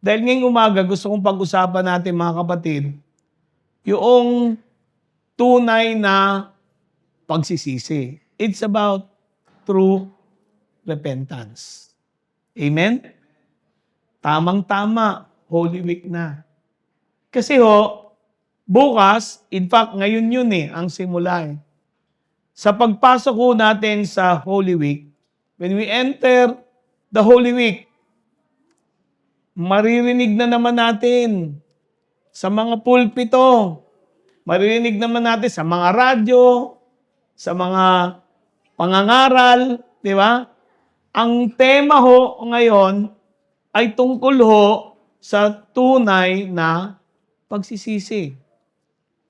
Dahil ngayong umaga, gusto kong pag-usapan natin mga kapatid, yung tunay na pagsisisi. It's about true repentance. Amen? Tamang-tama, Holy Week na. Kasi bukas, in fact, ngayon yun ang simula Sa pagpasok natin sa Holy Week, when we enter the Holy Week, maririnig na naman natin sa mga pulpito, maririnig naman natin sa mga radyo, sa mga pangangaral, di ba? Ang tema ngayon ay tungkol sa tunay na pagsisisi.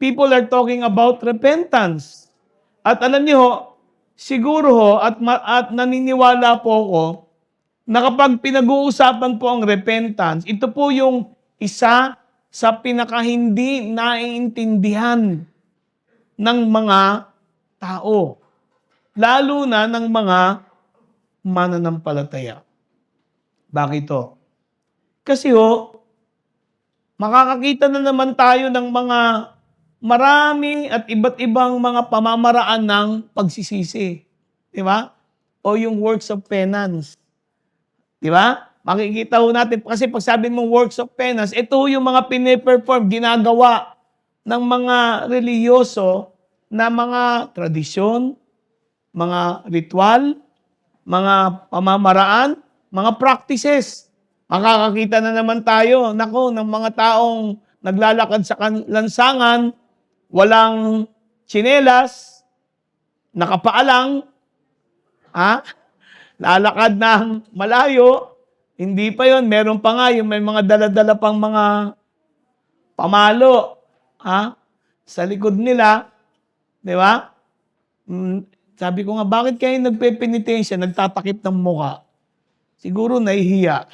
People are talking about repentance. At alam niyo siguro at naniniwala po ako na kapag pinag-uusapan po ang repentance, ito po yung isa sa pinaka-hindi naiintindihan ng mga tao. Lalo na ng mga mananampalataya. Bakit to? Kasi makakakita na naman tayo ng mga marami at iba't ibang mga pamamaraan ng pagsisisi. Di ba? O yung works of penance. Di ba? Makikita natin, kasi pag sabi mong works of penance, ito yung mga piniperform, ginagawa ng mga reliyoso na mga tradisyon, mga ritual, mga pamamaraan, mga practices. Makakakita na naman tayo, ng mga taong naglalakad sa lansangan, walang tsinelas, nakapaalang, lalakad ng malayo, hindi pa yon, meron pa nga yung may mga dala-dala pang mga pamalo, sa likod nila, di ba? Sabi ko nga, bakit kayo nagpepenitensya, nagtatakip ng mukha? Siguro nahihiya.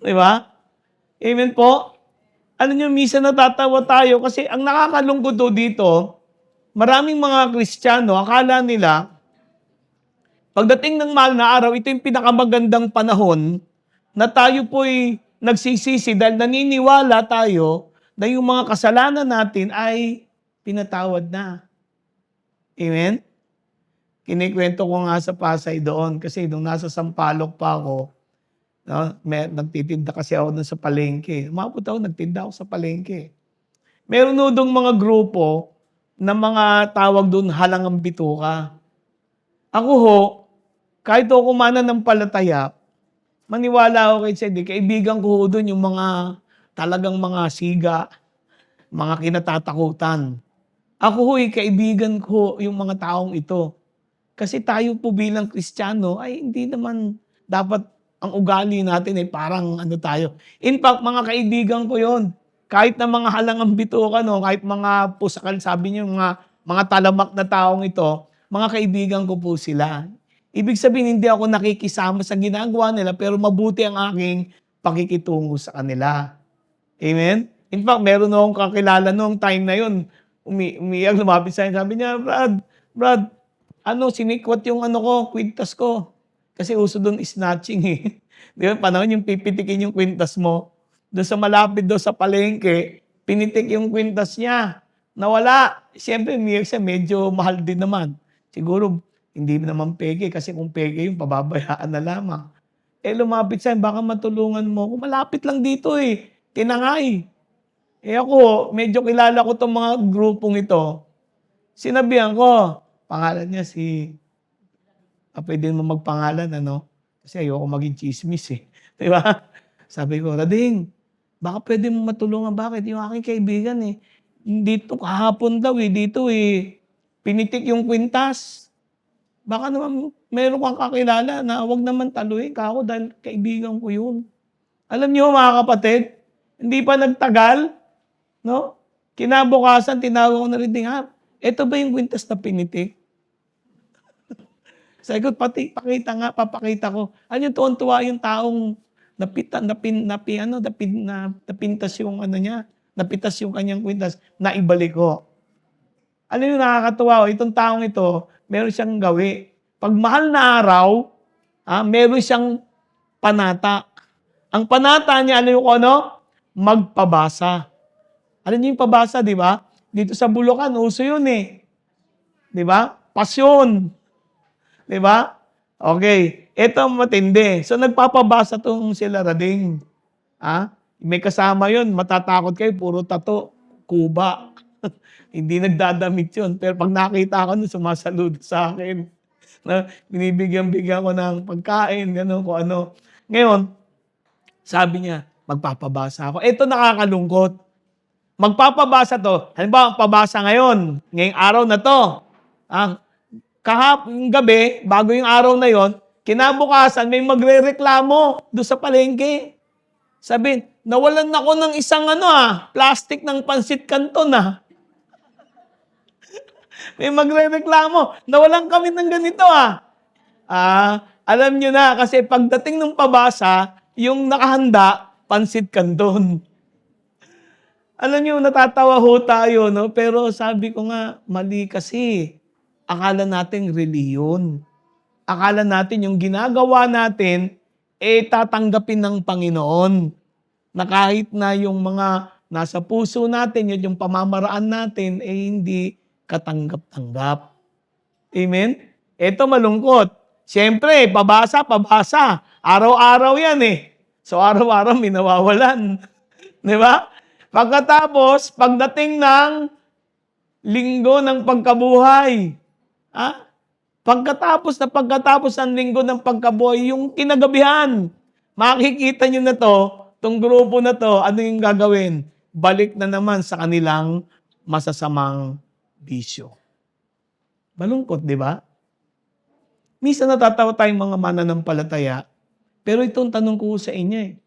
Di ba? Amen po? Alam niyo, minsan natatawa tayo kasi ang nakakalungkot dito, maraming mga Kristiyano, akala nila, pagdating ng mahal na araw, ito yung pinakamagandang panahon na tayo po'y nagsisisi dahil naniniwala tayo na yung mga kasalanan natin ay pinatawad na. Amen? Kinikwento ko nga sa Pasay doon kasi nung nasa Sampaloc pa ako, nagtitinda kasi ako doon sa palengke. Umabot ako, nagtinda ako sa palengke. Meron doon mga grupo na mga tawag doon halangang bituka. Ako kahit ako mananampalataya, maniwala ako kay Sedi, kaibigan ko doon yung mga talagang mga siga, mga kinatatakutan. Ako kaibigan ko yung mga taong ito. Kasi tayo po bilang Kristiyano ay hindi naman dapat ang ugali natin ay parang tayo. In fact, mga kaibigan ko yon. Kahit na mga halangang bituka, kahit mga pusakal, sabi niyo, mga talamak na taong ito, mga kaibigan ko po sila. Ibig sabihin, hindi ako nakikisama sa ginagawa nila, pero mabuti ang aking pakikitungo sa kanila. Amen? In fact, meron akong kakilala noong time na yun, umiyak, lumapit sa akin, sabi niya, Brad, sinikwat yung kwintas ko. Kasi uso doon snatching Di ba? Panahon yung pipitikin yung kwintas mo. Doon sa malapit doon sa palengke, pinitik yung kwintas niya. Nawala. Siyempre, medyo mahal din naman. Siguro, hindi naman peke. Kasi kung peke yung pababayaan na lamang. Lumapit sa'yo, baka matulungan mo. Kung malapit lang dito Tinangay. Ako, medyo kilala ko itong mga grupong ito. Sinabihan ko, pangalan niya pwede mo magpangalan, Kasi ayoko maging chismis Di ba? Sabi ko, Rading, baka pwede mo matulungan. Bakit? Yung aking kaibigan dito kahapon daw dito pinitik yung kwintas. Baka naman meron kang kakilala na wag naman taluhin ka ako dahil kaibigan ko yun. Alam niyo mga kapatid, hindi pa nagtagal, kinabukasan, tinawag ko na rin, eto ba yung kwintas na pinitik? Sabi ko, papakita ko. Ano yung tuwan-tuwa yung taong napintas yung niya, napitas yung kanyang kwintas, naibalik ko. Alam yung nakakatuwa, itong taong ito, meron siyang gawi. Pag mahal na araw, meron siyang panata. Ang panata niya, ano yung ano? Magpabasa. Alam niyo yung pabasa, di ba? Dito sa Bulacan, uso yun eh. Di ba? Pasyon. Di ba? Okay. Ito ang matindi. So, nagpapabasa tong sila Rading. Ah? May kasama yun. Matatakot kayo. Puro tato. Kuba. Hindi nagdadamit yun. Pero pag nakita ko nun, sumasaludo sa akin. Na binibigyan-bigyan ko ng pagkain, gano'n, kung ano. Ngayon, sabi niya, magpapabasa ako. Ito nakakalungkot. Magpapabasa to. Halimbawa, ang pabasa ngayon, ngayong araw na to. Ah, kahapon gabi, bago yung araw na yon, kinabukasan may magrereklamo doon sa palengke. Sabi, nawalan ako ng isang plastic ng pansit canton . May magrereklamo, nawalan kami ng ganito . Alam nyo na, kasi pagdating ng pabasa, yung nakahanda, pansit canton. Alam nyo, natatawa ho tayo, no? Pero sabi ko nga, mali kasi. Akala natin reliyon. Akala natin yung ginagawa natin, tatanggapin ng Panginoon. Na kahit na yung mga nasa puso natin, yun yung pamamaraan natin, hindi katanggap-tanggap. Amen? Ito malungkot. Siyempre, pabasa. Araw-araw yan eh. So araw-araw may nawawalan. Di ba? Pagkatapos, pagdating ng linggo ng pagkabuhay, pagkatapos ng linggo ng pagkabuhay, yung kinagabihan, makikita nyo na to, tong grupo na to, ano yung gagawin? Balik na naman sa kanilang masasamang bisyo. Malungkot, di ba? Minsan natatawa tayong mga mananampalataya, pero itong tanong ko sa inyo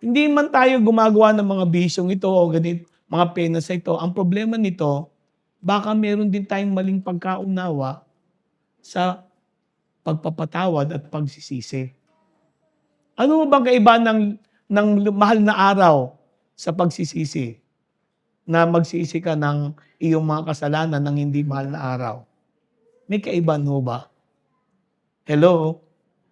hindi man tayo gumagawa ng mga bisyong ito o ganit, mga penas ito. Ang problema nito, baka meron din tayong maling pagkaunawa sa pagpapatawad at pagsisisi. Ano ba kaiba ng mahal na araw sa pagsisisi? Na magsisi ka ng iyong mga kasalanan ng hindi mahal na araw. May kaibahan ho ba? Hello?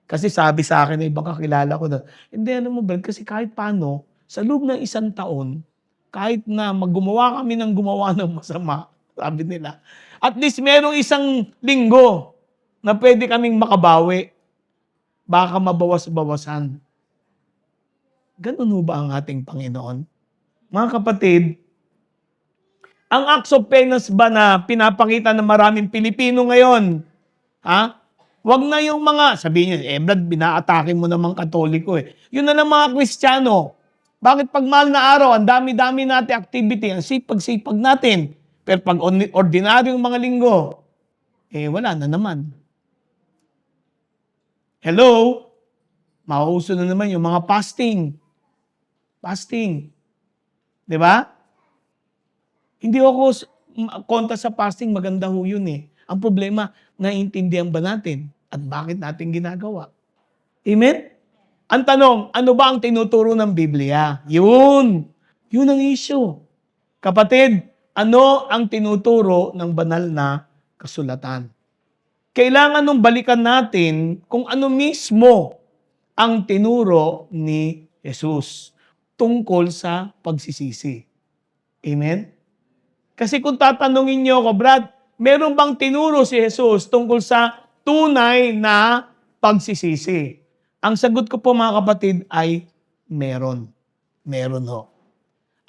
Kasi sabi sa akin, ibang kakilala ko na, hindi, Brad, kasi kahit paano, sa loob ng 1 taon, kahit na gumawa kami ng gumawa ng masama, sabi nila, at least merong 1 linggo na pwede kaming makabawi. Baka mabawas-bawasan. Ganun ho ba ang ating Panginoon? Mga kapatid, ang acts of penance ba na pinapakita ng maraming Pilipino ngayon, wag na yung mga, sabihin niyo, Brad, binaatake mo namang Katoliko . Yun na lang mga Kristiyano. Bakit pag mahal na araw, ang dami-dami natin activity, ang sipag-sipag natin. Pero pag ordinaryong mga linggo, wala na naman. Hello? Mauuso na naman yung mga fasting. Fasting. Di ba? Hindi ako kontra sa fasting, maganda ho yun . Ang problema, naiintindihan ba natin? At bakit natin ginagawa? Amen? Ang tanong, ano ba ang tinuturo ng Biblia? Yun ang issue. Kapatid, ano ang tinuturo ng banal na kasulatan? Kailangan nung balikan natin kung ano mismo ang tinuro ni Jesus tungkol sa pagsisisi. Amen? Kasi kung tatanungin niyo ako, Brad, meron bang tinuro si Jesus tungkol sa tunay na pagsisisi? Ang sagot ko po mga kapatid ay meron. Meron ho.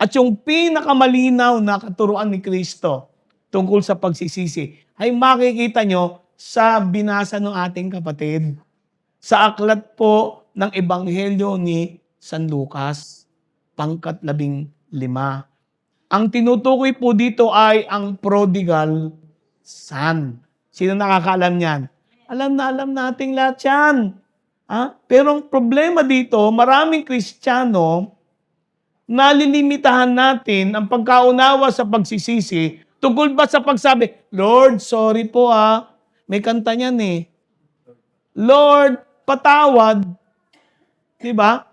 At yung pinakamalinaw na katuruan ni Kristo tungkol sa pagsisisi ay makikita nyo sa binasa ng ating kapatid. Sa aklat po ng Ebanghelyo ni San Lucas, pangkat 15. Ang tinutukoy po dito ay ang prodigal son. Sino nakakaalam niyan? Alam nating lahat yan. Pero ang problema dito, maraming Kristiyano, nalilimitahan natin ang pagkaunawa sa pagsisisi tungkol ba sa pagsabi, Lord, sorry po May kanta niyan Lord, patawad. Diba?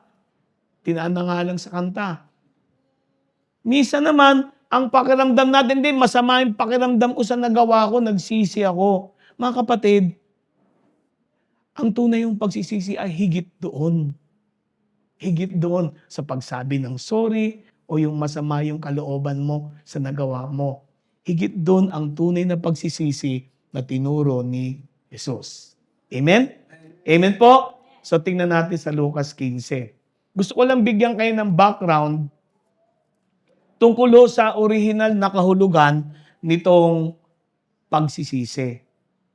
Tinaan na nga lang sa kanta. Misa naman, ang pakiramdam natin din, masama yung pakiramdam ko sa nagawa ko, nagsisi ako. Mga kapatid, ang tunay yung pagsisisi ay higit doon. higit doon sa pagsabi ng sorry o yung masama yung kalooban mo sa nagawa mo. Higit doon ang tunay na pagsisisi na tinuro ni Jesus. Amen? Amen po? So tingnan natin sa Lucas 15. Gusto ko lang bigyan kayo ng background tungkol sa original na kahulugan nitong pagsisisi.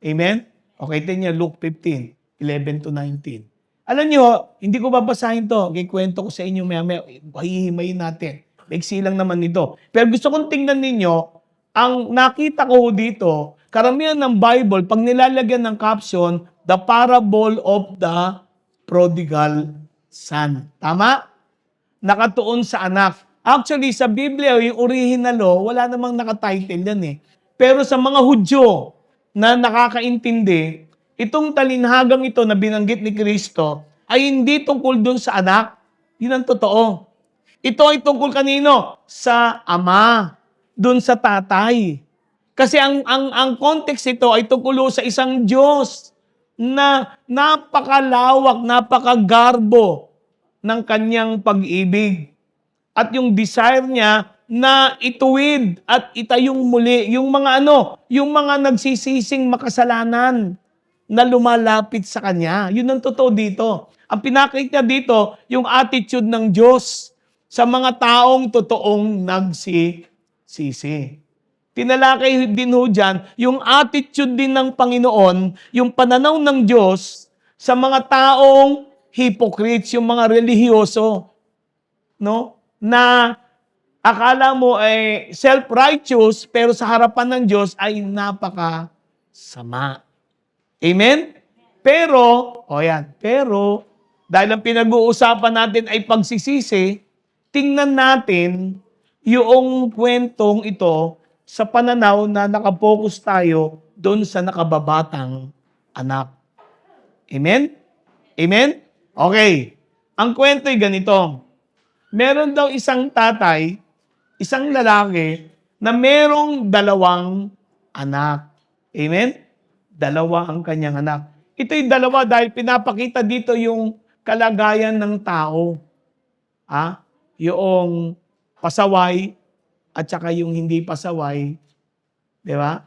Amen? Okay, tingnan Luke 15, 11 to 19. Alam nyo, hindi ko babasahin to. Kikwento ko sa inyo maya-maya. Hihimayin natin. Maiksi lang naman nito. Pero gusto kong tingnan ninyo, ang nakita ko dito, karamihan ng Bible, pag nilalagyan ng caption, the parable of the prodigal son. Tama? Nakatuon sa anak. Actually, sa Biblia, yung original, wala namang nakatitle yan eh. Pero sa mga Hudyo na nakakaintindi, itong talinhagang ito na binanggit ni Kristo ay hindi tungkol dun sa anak. Yun ang totoo. Ito ay tungkol kanino? Sa ama. Dun sa tatay. Kasi ang context ito ay tungkol sa isang Diyos na napakalawak, napakagarbo ng kanyang pag-ibig. At yung desire niya na ituwid at itayong muli yung mga nagsisising makasalanan na lumalapit sa kanya. Yun ang totoo dito. Ang pinakita dito, yung attitude ng Diyos sa mga taong totoong nagsisisi. Tinalakay din ho dyan, yung attitude din ng Panginoon, yung pananaw ng Diyos sa mga taong hypocrites, yung mga relihiyoso, no? Na akala mo ay self-righteous, pero sa harapan ng Diyos ay napakasama. Amen? Pero, dahil ang pinag-uusapan natin ay pagsisisi, tingnan natin yung kwentong ito sa pananaw na nakapokus tayo doon sa nakababatang anak. Amen? Amen? Okay. Ang kwento ay ganito. Meron daw isang tatay, isang lalaki, na merong 2 anak. Amen? 2 ang kanyang anak. Ito'y 2 dahil pinapakita dito yung kalagayan ng tao. Yung pasaway at saka yung hindi pasaway. Di ba?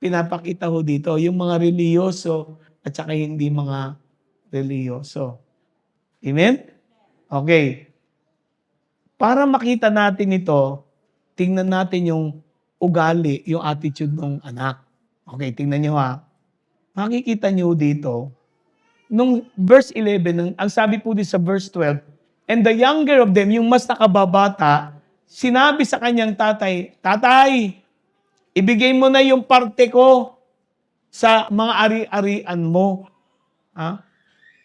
Pinapakita ho dito yung mga reliyoso at saka hindi mga reliyoso. Amen? Okay. Para makita natin ito, tingnan natin yung ugali, yung attitude ng anak. Okay, tingnan nyo ha. Makikita nyo dito, nung verse 11, ang sabi po dito sa verse 12, and the younger of them, yung mas nakababata, sinabi sa kanyang tatay, Tatay, ibigay mo na yung parte ko sa mga ari-arian mo.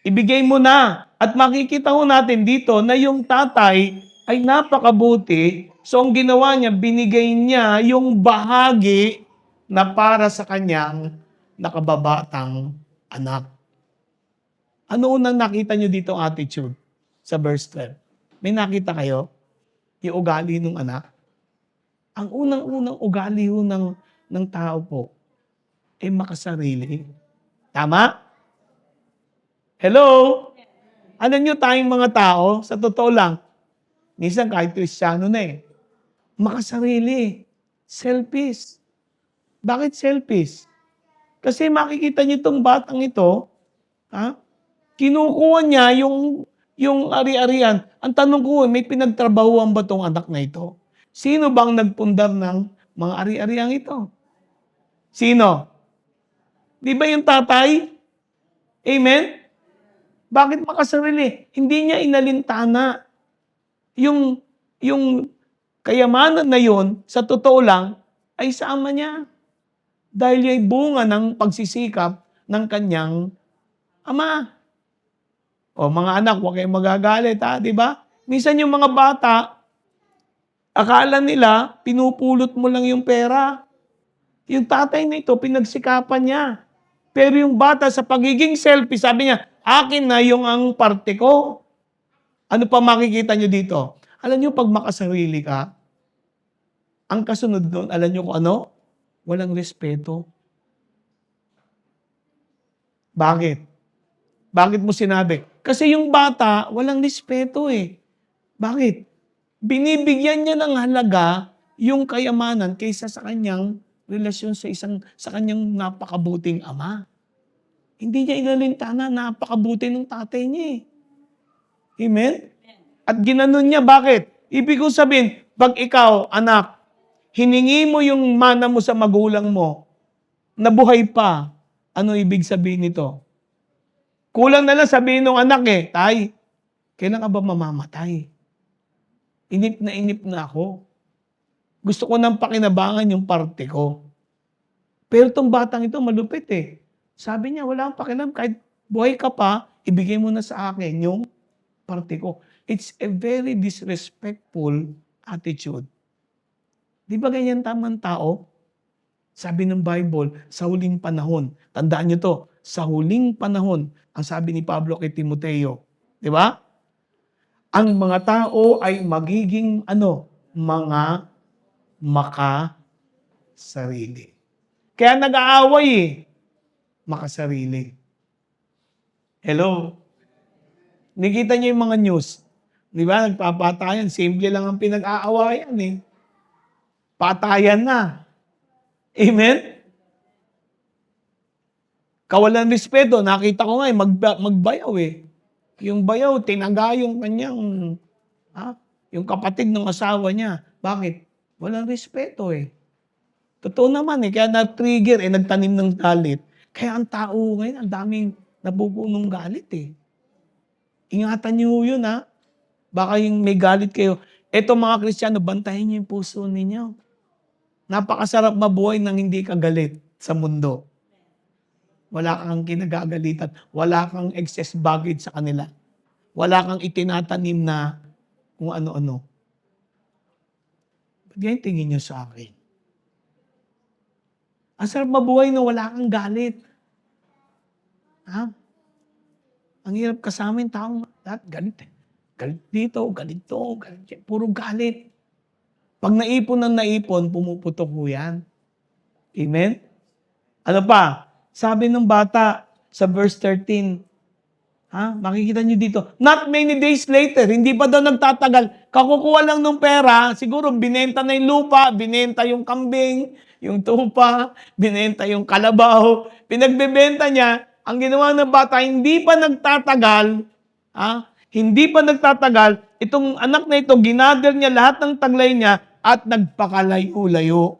Ibigay mo na. At makikita ho natin dito na yung tatay ay napakabuti. So ang ginawa niya, binigay niya yung bahagi na para sa kanyang nakababatang anak. Ano unang nakita niyo dito attitude sa verse 12? May nakita kayo? Yung ugali ng anak? Ang unang-unang ugali ho ng tao po ay makasarili. Tama? Hello? Alam niyo tayong mga tao, sa totoo lang, minsan kahit Kristiyano na makasarili. Selfish. Bakit selfish? Kasi makikita niyo itong batang ito, kinukuha niya yung ari-arian. Ang tanong ko, may pinagtrabahuan ba itong anak na ito? Sino bang nagpundar ng mga ari-arian ito? Sino? Di ba yung tatay? Amen? Bakit makasarili? Hindi niya inalintana. Yung kayamanan na yun, sa totoo lang, ay sa ama niya. Dahil yung bunga ng pagsisikap ng kanyang ama. O mga anak, huwag kayong magagalit, di ba? Minsan yung mga bata, akala nila, pinupulot mo lang yung pera. Yung tatay na ito, pinagsikapan niya. Pero yung bata sa pagiging selfish, sabi niya, akin na yung ang parte ko. Ano pa makikita niyo dito? Alam niyo, pag makasarili ka, ang kasunod doon, alam niyo kung ano? Walang respeto. Bakit? Bakit mo sinabi? Kasi yung bata, walang respeto eh. Bakit? Binibigyan niya ng halaga yung kayamanan kaysa sa kanyang relasyon sa kanyang napakabuting ama. Hindi niya inalintana, napakabuti ng tatay niya eh. Amen? At ginanon niya, bakit? Ibig ko sabihin, pag ikaw, anak, hiningi mo yung mana mo sa magulang mo, nabuhay pa, ano ibig sabihin nito? Kulang na lang sabihin ng anak eh, tay, kailan ka ba mamamatay? Inip na ako. Gusto ko nang pakinabangan yung parte ko. Pero tong batang ito, malupit eh. Sabi niya, wala akong pakinam. Kahit buhay ka pa, ibigay mo na sa akin yung parte ko. It's a very disrespectful attitude. Di ba ganyan tamang tao? Sabi ng Bible, sa huling panahon. Tandaan niyo to, sa huling panahon, ang sabi ni Pablo kay Timoteo. Di ba? Ang mga tao ay magiging mga makasarili. Kaya nag-aaway eh, makasarili. Hello? Nakita niyo yung mga news. Di ba? Nagpapatayan. Simple lang ang pinag-aawayan eh. Patayan na. Amen? Kawalan respeto. Nakita ko nga eh, magbayaw eh. Yung bayaw, tinaga yung kanyang, yung kapatid ng asawa niya. Bakit? Walang respeto eh. Totoo naman eh, kaya na-trigger eh, nagtanim ng galit. Kaya ang tao ngayon, ang daming nabupunong galit eh. Ingatan niyo yun ha. Baka yung may galit kayo. Eto mga Kristiyano, bantayan niyo yung puso ninyo. Napakasarap mabuhay nang hindi ka galit sa mundo. Wala kang kinagagalitan. Wala kang excess baggage sa kanila. Wala kang itinatanim na kung ano-ano. Ba't ganyan tingin niyo sa akin? Ang sarap mabuhay na wala kang galit. Ha? Ang hirap kasama yung taong lahat galit. Galit dito, galit to, galit dyan. Puro galit. Pag naipon ng naipon, pumuputok po yan. Amen? Ano pa? Sabi ng bata sa verse 13, makikita nyo dito, not many days later, hindi pa daw nagtatagal, kakukuha lang ng pera, siguro binenta na yung lupa, binenta yung kambing, yung tupa, binenta yung kalabaw, pinagbebenta niya, ang ginawa ng bata, hindi pa nagtatagal, itong anak na ito, ginather niya lahat ng taglay niya at nagpakalayo-layo.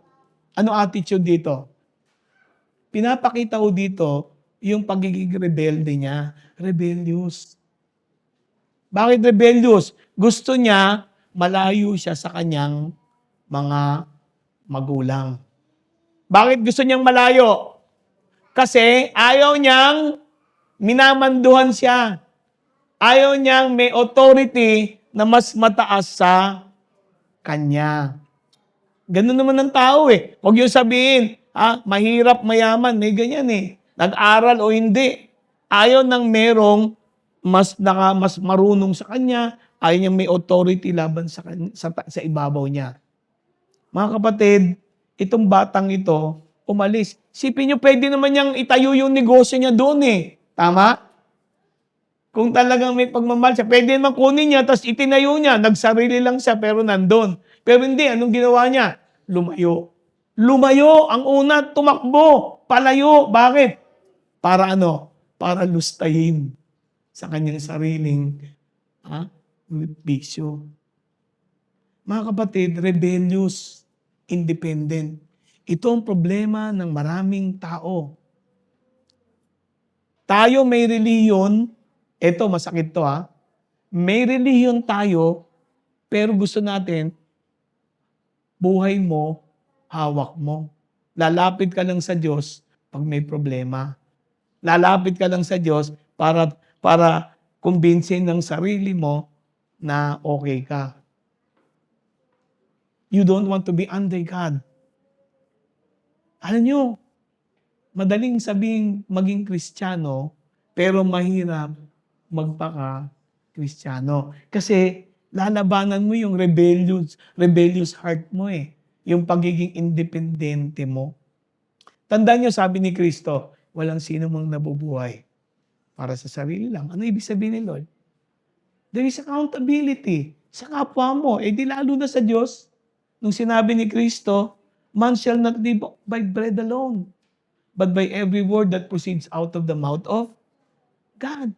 Ano attitude dito? Pinapakita ko dito yung pagiging rebelde niya. Rebellious. Bakit rebellious? Gusto niya malayo siya sa kanyang mga magulang. Bakit gusto niyang malayo? Kasi ayaw niyang minamanduhan siya. Ayaw niyang may authority na mas mataas sa kanya. Ganun naman ang tao eh. Huwag yung sabihin, mahirap, mayaman, may ganyan eh. Nag-aral o hindi. Ayaw nang merong mas marunong sa kanya, ayaw niyang may authority laban sa ibabaw niya. Mga kapatid, itong batang ito, umalis. Sipin niyo, pwede naman niyang itayo yung negosyo niya doon eh. Tama? Kung talagang may pagmamahal siya, pwede naman kunin niya, tapos itinayo niya, nagsarili lang siya, pero nandun. Pero hindi, anong ginawa niya? Lumayo. Lumayo, ang una, tumakbo, palayo. Bakit? Para Para lustahin sa kanyang sariling bisyo. Mga kapatid, rebellious, independent. Ito ang problema ng maraming tao. Tayo may reliyon, eto masakit to may reliyon tayo, pero gusto natin, buhay mo, hawak mo. Lalapit ka lang sa Diyos pag may problema. Lalapit ka lang sa Diyos para kumbinsin ng sarili mo na okay ka. You don't want to be under God. Alam nyo, madaling sabing maging Kristiyano, pero mahirap magpaka-Kristiyano. Kasi lalabanan mo yung rebellious heart mo eh. Yung pagiging independente mo. Tandaan nyo, sabi ni Kristo, walang sino mang nabubuhay para sa sarili lang. Ano ibig sabihin ni Lord? There is accountability sa kapwa mo. Eh di lalo na sa Diyos. Nung sinabi ni Kristo, man shall not live by bread alone, but by every word that proceeds out of the mouth of God.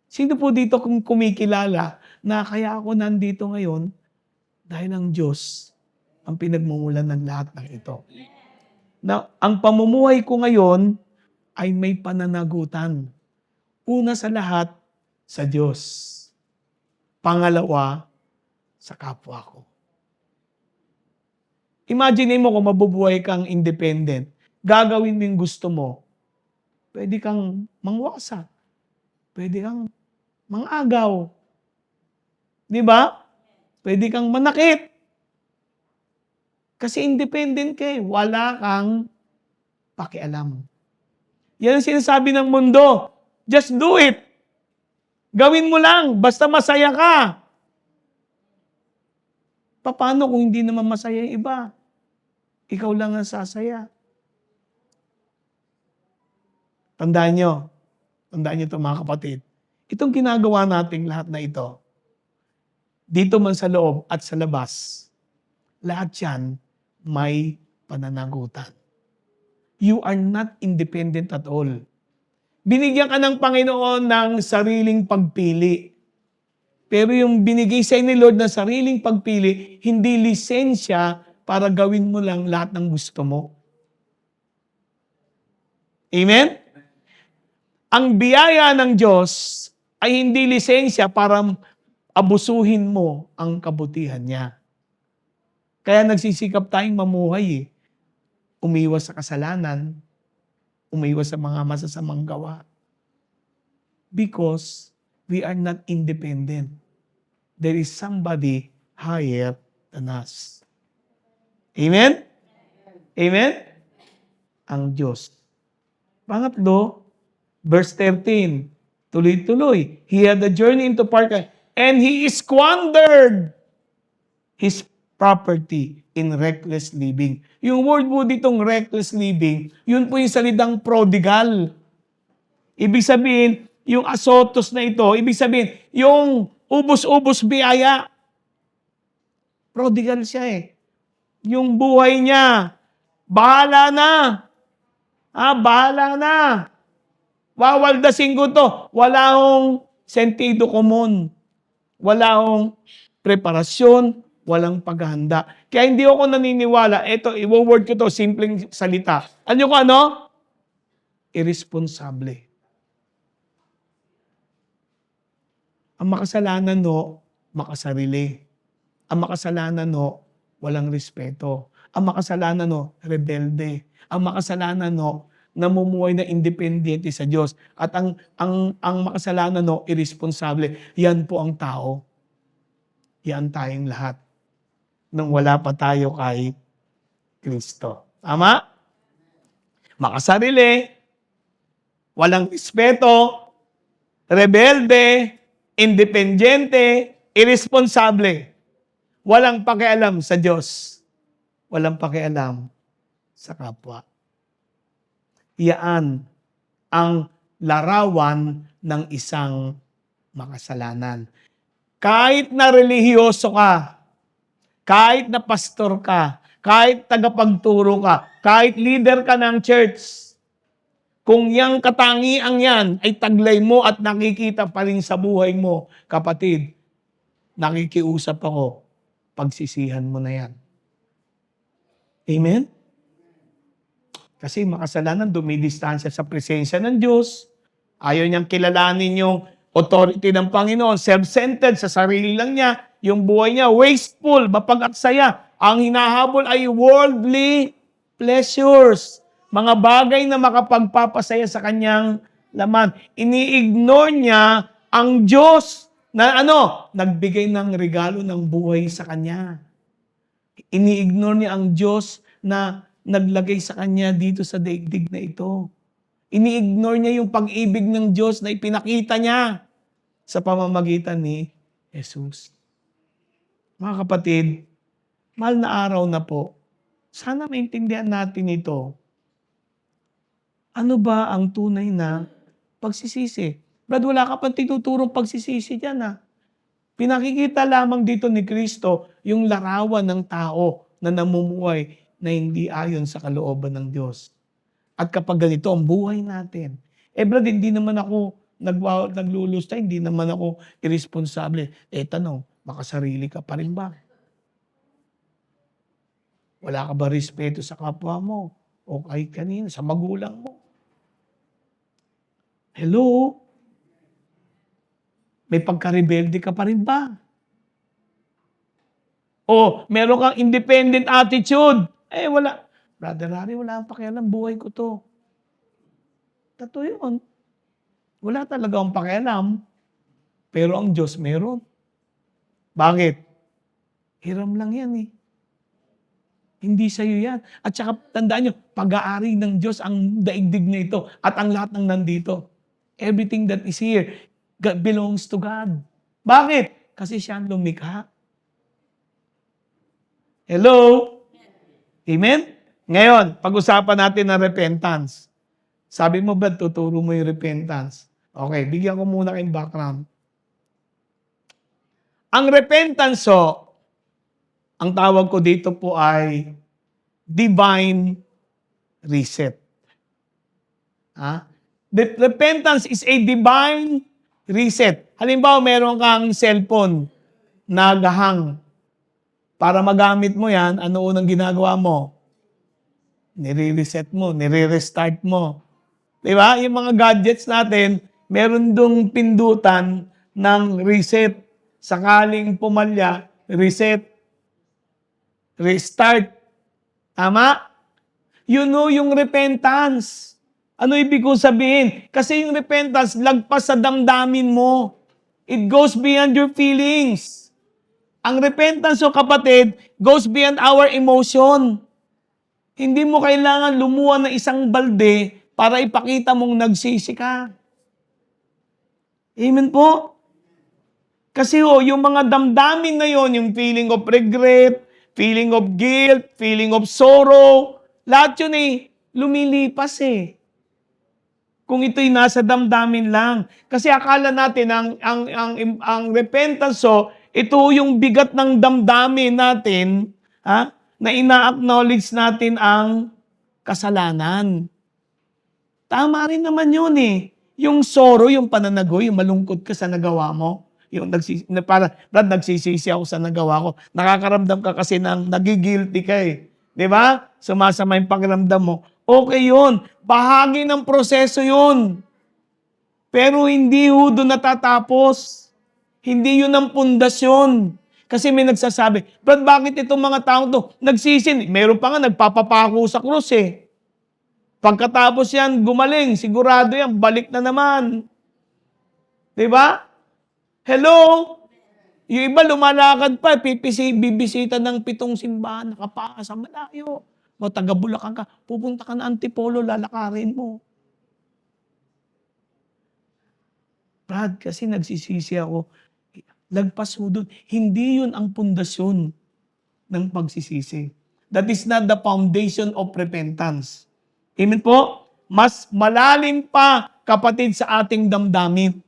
Sino po dito kung kumikilala na kaya ako nandito ngayon dahil ang Diyos ang pinagmumulan ng lahat ng ito. Na ang pamumuhay ko ngayon ay may pananagutan. Una sa lahat, sa Diyos. Pangalawa, sa kapwa ko. Imagine mo kung mabubuhay kang independent. Gagawin mo yung gusto mo. Pwede kang mangwasa. Pwede kang mangagaw. Di ba? Pwede kang manakit. Kasi independent ka eh. Wala kang pakialam. Yan ang sinasabi ng mundo. Just do it. Gawin mo lang. Basta masaya ka. Paano kung hindi naman masaya yung iba? Ikaw lang ang sasaya. Tandaan nyo ito mga kapatid. Itong ginagawa nating lahat na ito, dito man sa loob at sa labas, lahat yan may pananagutan. You are not independent at all. Binigyan ka ng Panginoon ng sariling pagpili. Pero yung binigay sa ni Lord na sariling pagpili, hindi lisensya para gawin mo lang lahat ng gusto mo. Amen? Ang biyaya ng Diyos ay hindi lisensya para abusuhin mo ang kabutihan niya. Kaya nagsisikap tayong mamuhay eh. Umiwas sa kasalanan, umiwas sa mga masasamang gawa. Because we are not independent. There is somebody higher than us. Amen? Amen? Ang Diyos. Pangatlo, verse 13, tuloy-tuloy. He had a journey into Parca, and he squandered his property in reckless living. Yung word po ditong reckless living, yun po yung salitang prodigal. Ibig sabihin, yung asotos na ito, ibig sabihin, yung ubos-ubos biyaya. Prodigal siya eh. Yung buhay niya, bahala na. Bahala na. Wawaldasin ko to. Wala akong sentido komon. Wala akong preparasyon. Walang paghahanda. Kaya hindi ako naniniwala. Ito, i-word ko to, simpleng salita. Ano ko ano? Irresponsable. Ang makasalanan no, makasarili. Ang makasalanan no, walang respeto. Ang makasalanan no, rebelde. Ang makasalanan no, namumuhay na independente sa Diyos. At ang makasalanan no, irresponsable. Yan po ang tao. Yan tayong lahat. Nang wala pa tayo kay Kristo. Tama? Makasarili, walang respeto, rebelde, independyente, irresponsable. Walang pakialam sa Diyos. Walang pakialam sa kapwa. Iyan ang larawan ng isang makasalanan. Kahit na relihiyoso ka, kahit na pastor ka, kahit tagapagturo ka, kahit leader ka ng church, kung yang katangiang yan ay taglay mo at nakikita pa rin sa buhay mo, kapatid, nakikiusap ako, pagsisihan mo na yan. Amen? Kasi makasalanan, dumidistansya sa presensya ng Diyos. Ayaw niyang kilalanin yung authority ng Panginoon. Self-centered, sa sarili lang niya. Yung buhay niya, wasteful, mapag-aksaya. Ang hinahabol ay worldly pleasures. Mga bagay na makapagpapasaya sa kanyang laman. Ini-ignore niya ang Diyos na nagbigay ng regalo ng buhay sa kanya. Ini-ignore niya ang Diyos na naglagay sa kanya dito sa daigdig na ito. Ini-ignore niya yung pag-ibig ng Diyos na ipinakita niya sa pamamagitan ni Jesus. Mga kapatid, mahal na araw na po, sana maintindihan natin ito. Ano ba ang tunay na Pagsisisi. Brad, wala ka pang tinuturong pagsisisi dyan, ha? Pinakikita lamang dito ni Kristo yung larawan ng tao na namumuhay na hindi ayon sa kalooban ng Diyos. At kapag ganito ang buhay natin, brad, hindi naman ako naglulusta, hindi naman ako irresponsable. Tanong, makasarili ka pa rin ba? Wala ka ba respeto sa kapwa mo? O kahit kanina, sa magulang mo? Hello? May pagka-rebelde ka pa rin ba? O meron kang independent attitude? Wala. Brother Harry, wala akong pakialam. Buhay ko to. Totoo yun. Wala talaga akong pakialam. Pero ang Diyos meron. Bakit? Hiram lang yan eh. Hindi sa'yo yan. At saka tandaan nyo, pag-aari ng Diyos ang daigdig na ito at ang lahat ng nandito. Everything that is here belongs to God. Bakit? Kasi siya ang lumikha. Hello? Amen? Ngayon, pag-usapan natin ng repentance. Sabi mo ba, tuturo mo yung repentance? Okay, bigyan ko muna kayong background. Ang repentance, ang tawag ko dito po ay divine reset. The repentance is a divine reset. Halimbawa, meron kang cellphone na gahang. Para magamit mo yan, ano unang ginagawa mo? Nire-reset mo, nire-restart mo. Diba? Yung mga gadgets natin, meron dong pindutan ng reset. Sakaling pumalya, reset, restart. Tama? You know yung repentance. Ano ibig ko sabihin? Kasi yung repentance, lagpas sa damdamin mo. It goes beyond your feelings. Ang repentance, kapatid, goes beyond our emotion. Hindi mo kailangan lumuha ng isang balde para ipakita mong nagsisi ka. Amen po? Kasi yung mga damdamin na yon, yung feeling of regret, feeling of guilt, feeling of sorrow, lahat yun lumilipas kung ito'y nasa damdamin lang. Kasi akala natin ang repentance, ito yung bigat ng damdamin natin, na ina-acknowledge natin ang kasalanan. Tama rin naman yun Yung sorrow, yung pananagoy, yung malungkot ka sa nagawa mo. Yung Brad, nagsisisi ako sa nagawa ko. Nakakaramdam ka kasi ng nagigilty ka Di ba? Sumasama yung pakiramdam mo. Okay yun. Bahagi ng proseso yun. Pero hindi doon natatapos. Hindi yun ang pundasyon. Kasi may nagsasabi, Brad, bakit itong mga taong to nagsisin? Meron pa nga nagpapapako sa krus Pagkatapos yan, gumaling, sigurado yan, balik na naman. Diba? Hello? Yung iba lumalakad pa, bibisita ng 7 simbahan, nakapaa sa malayo. O taga Bulacan ka, pupunta ka na Antipolo, lalakarin mo. Brad, kasi nagsisisi ako. Lagpas mo doon. Hindi yun ang pundasyon ng pagsisisi. That is not the foundation of repentance. Amen po? Mas malalim pa, kapatid, sa ating damdamin.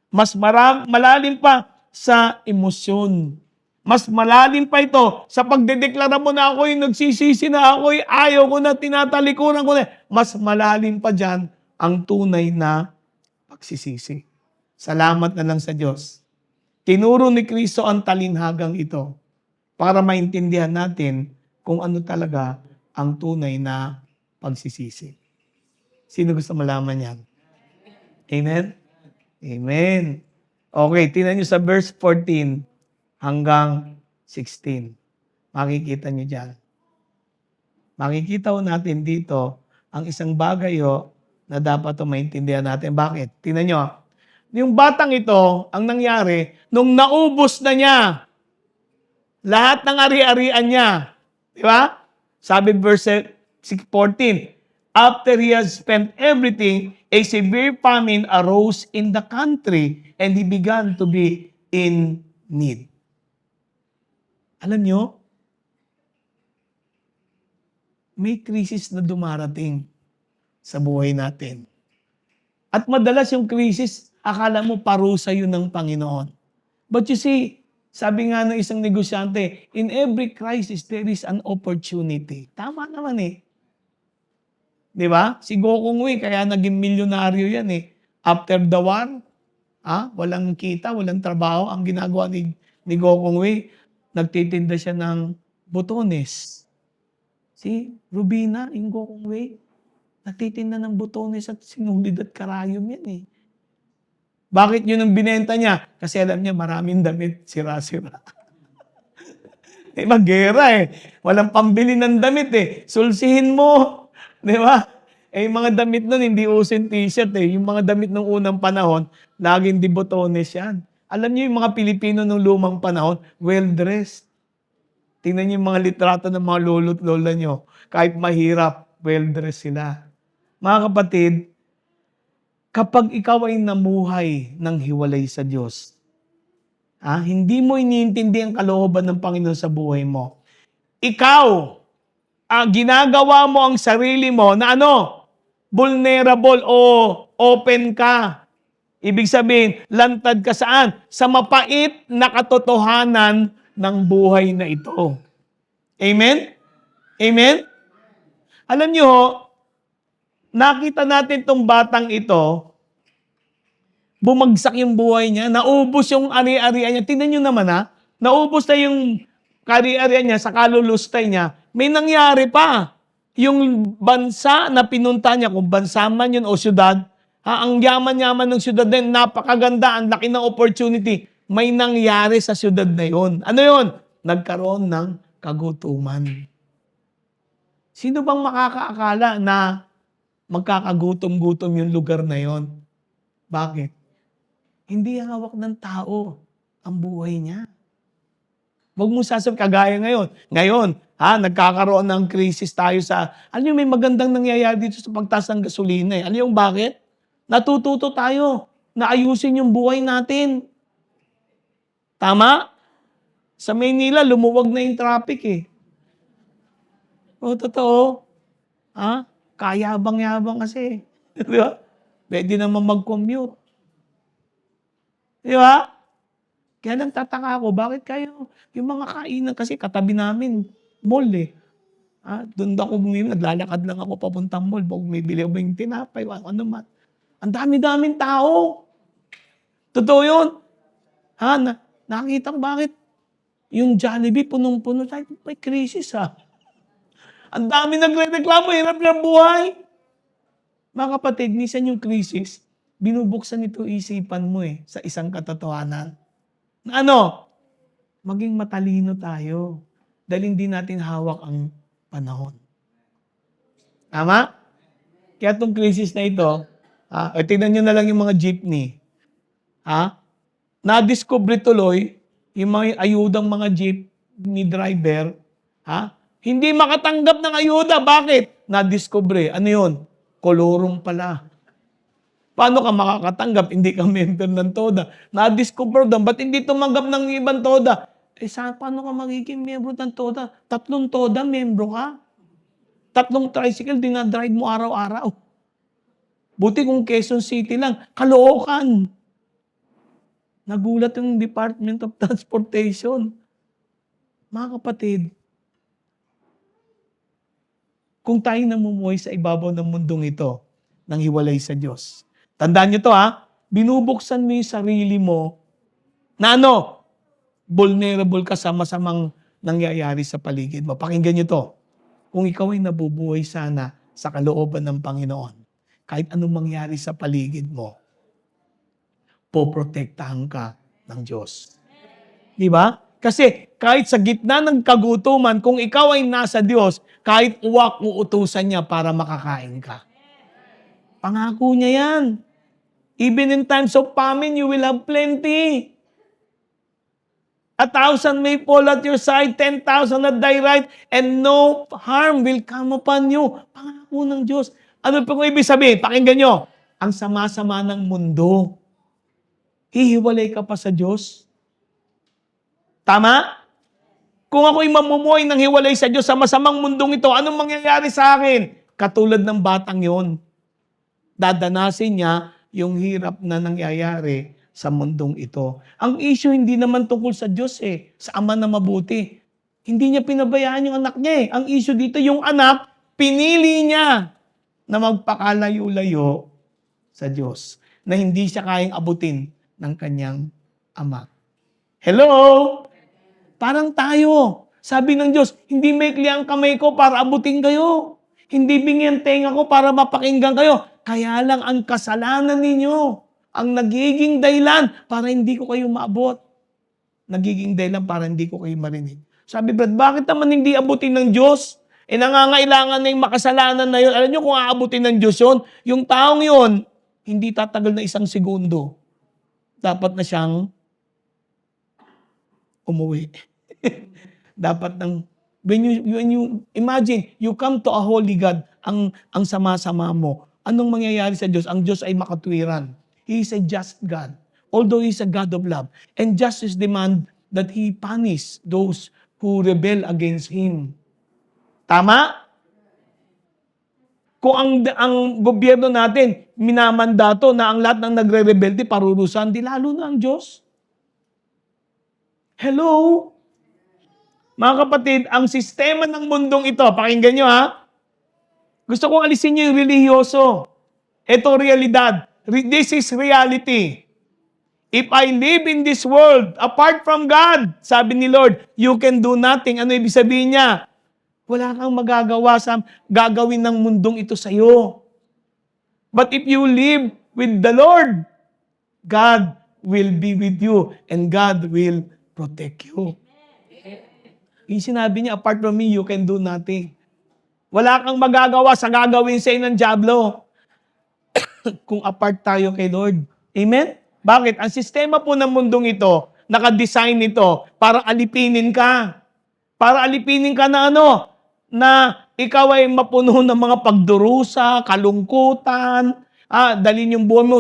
Mas malalim pa sa emosyon. Mas malalim pa ito sa pagdedeklara mo na ako'y nagsisisi na ako'y ayaw ko na, tinatalikuran ko na. Mas malalim pa dyan ang tunay na pagsisisi. Salamat na lang sa Diyos. Tinuro ni Kristo ang talinhagang ito para maintindihan natin kung ano talaga ang tunay na pagsisisi. Sino gusto malaman yan? Amen? Amen. Okay, tingnan nyo sa verse 14 hanggang 16. Makikita nyo dyan. Makikita natin dito ang isang bagay na dapat maintindihan natin. Bakit? Tingnan nyo. Yung batang ito, ang nangyari, nung naubos na niya lahat ng ari-arian niya. Di ba? Sabi verse 14, after he has spent everything, a severe famine arose in the country and he began to be in need. Alam nyo, may krisis na dumarating sa buhay natin. At madalas yung krisis, akala mo parusa yun ng Panginoon. But you see, sabi nga ng isang negosyante, in every crisis, there is an opportunity. Tama naman eh. Di ba? Si Gokong Wei, kaya naging milyonaryo yan eh. After the war, walang kita, walang trabaho. Ang ginagawa ni Gokong Wei, nagtitinda siya ng botones. Si Rubina, yung Gokong Wei, nagtitinda ng botones at sinulid at karayom yan eh. Bakit yun ang binenta niya? Kasi alam niya maraming damit, sira-sira. Magera eh. Walang pambili ng damit eh. Sulsihin mo. Di ba? Yung mga damit nun, hindi usin t-shirt eh. Yung mga damit ng unang panahon, laging di botones yan. Alam niyo yung mga Pilipino ng lumang panahon, well-dressed. Tingnan niyo yung mga litrato ng mga lolo't lola niyo. Kahit mahirap, well-dressed sila. Mga kapatid, kapag ikaw ay namuhay ng hiwalay sa Diyos, hindi mo iniintindi ang kalooban ng Panginoon sa buhay mo. Ikaw, ginagawa mo ang sarili mo na vulnerable o open ka. Ibig sabihin, lantad ka saan? Sa mapait na katotohanan ng buhay na ito. Amen? Amen? Alam niyo, nakita natin tong batang ito, bumagsak yung buhay niya, naubos yung ari-arian niya. Tingnan niyo naman naubos na yung ari-arian niya sa kalulustay niya. May nangyari pa. Yung bansa na pinunta niya, kung bansa man yun o syudad, ang yaman-yaman ng syudad din, napakaganda, ang laki ng opportunity. May nangyari sa syudad na yun. Ano yun? Nagkaroon ng kagutuman. Sino bang makakaakala na magkakagutom-gutom yung lugar na yon? Bakit? Hindi hawak ng tao ang buhay niya. Huwag mo sasabihin, kagaya ngayon. Ngayon, nagkakaroon ng krisis tayo sa, alam niyo, may magandang nangyayari dito sa pagtaas ng gasolina. Alam niyo bakit? Natututo tayo na ayusin yung buhay natin. Tama? Sa Maynila, lumuwag na yung traffic eh. Totoo. Kayabang-yabang kasi. Di ba? Pwede naman mag-commute. Di ba? Kaya nagtataka ako, bakit kayo, yung mga kainan kasi katabi namin, mall eh. Doon ako naglalakad lang ako papuntang mall, bumibili ako yung tinapay, ano man. Ang dami-daming tao. Totoo yun. Nakita ko bakit yung Jollibee punong-puno. May krisis Ang dami nagre-reklamo, hirap ng buhay. Mga kapatid, minsan yung krisis, binubuksan ito isipan mo sa isang katotohanan. Na maging matalino tayo. Dahil hindi natin hawak ang panahon. Tama? Kaya itong krisis na ito, tingnan nyo na lang yung mga jeepney. Na-discover tuloy, yung mga ayudang mga jeepney driver, hindi makatanggap ng ayuda. Bakit? Na-discover. Ano yun? Kolorum pala. Paano ka makakatanggap? Hindi ka member ng TODA. Na-discover doon. Ba't hindi tumanggap ng ibang TODA? Paano ka magiging member ng TODA? 3 TODA, membro ka. 3 tricycle, dinadrive mo araw-araw. Buti kung Quezon City lang, Caloocan. Nagulat yung Department of Transportation. Mga kapatid, kung tayo namumuhay sa ibabaw ng mundong ito, nang hiwalay sa Diyos. Tandaan nyo to binubuksan mo yung sarili mo na vulnerable ka sa masamang nangyayari sa paligid mo. Pakinggan nyo to. Kung ikaw ay nabubuhay sana sa kalooban ng Panginoon, kahit anong mangyari sa paligid mo, poprotektahan ka ng Diyos. Di ba? Kasi kahit sa gitna ng kagutuman, kung ikaw ay nasa Diyos, kahit uwak uutusan niya para makakain ka. Pangako niya yan. Even in times of famine, you will have plenty. 1,000 may fall at your side, 10,000 at thy right, and no harm will come upon you. Pangako ng Diyos. Ano pa kung ibig sabihin? Pakinggan nyo. Ang sama-sama ng mundo. Hihiwalay ka pa sa Diyos? Tama? Kung ako'y mamumuhay ng hiwalay sa Diyos sa masamang mundong ito, anong mangyayari sa akin? Katulad ng batang yon. Dadanasin niya yung hirap na nangyayari sa mundong ito. Ang issue hindi naman tungkol sa Diyos sa Ama na mabuti. Hindi niya pinabayaan yung anak niya Ang issue dito, yung anak, pinili niya na magpakalayo-layo sa Diyos, na hindi siya kayang abutin ng kanyang ama. Hello? Parang tayo. Sabi ng Diyos, hindi maikli ang kamay ko para abutin kayo. Hindi bingi ang tenga ko para mapakinggan kayo. Kaya lang ang kasalanan ninyo ang nagiging dahilan para hindi ko kayo maabot. Nagiging dahilan para hindi ko kayo marinig. Sabi, Brad, bakit naman hindi abutin ng Diyos? Nangangailangan na yung makasalanan na yun. Alam nyo kung aabutin ng Diyos yun, yung taong yun, hindi tatagal na 1 segundo. Dapat na siyang umuwi. Dapat when you imagine, you come to a holy God, ang sama-sama mo. Anong mangyayari sa Diyos? Ang Diyos ay makatwiran. He is a just God. Although He is a God of love. And justice demand that He punish those who rebel against Him. Tama? Kung ang gobyerno natin minamandato na ang lahat ng nagre-rebelde parurusan, di lalo na ang Diyos. Hello? Mga kapatid, ang sistema ng mundong ito, pakinggan nyo gusto kong alisin nyo yung relihiyoso. Ito realidad. This is reality. If I live in this world, apart from God, sabi ni Lord, you can do nothing. Ano ibig sabihin niya? Wala kang magagawa sa gagawin ng mundong ito sa iyo. But if you live with the Lord, God will be with you and God will protect you. Yung sinabi niya, apart from me, you can do nothing. Wala kang magagawa sa gagawin sa ng dyablo kung apart tayo kay Lord. Amen? Bakit? Ang sistema po ng mundong ito, nakadesign ito para alipinin ka. Para alipinin ka na na ikaw ay mapuno ng mga pagdurusa, kalungkutan, dalhin yung buhay mo,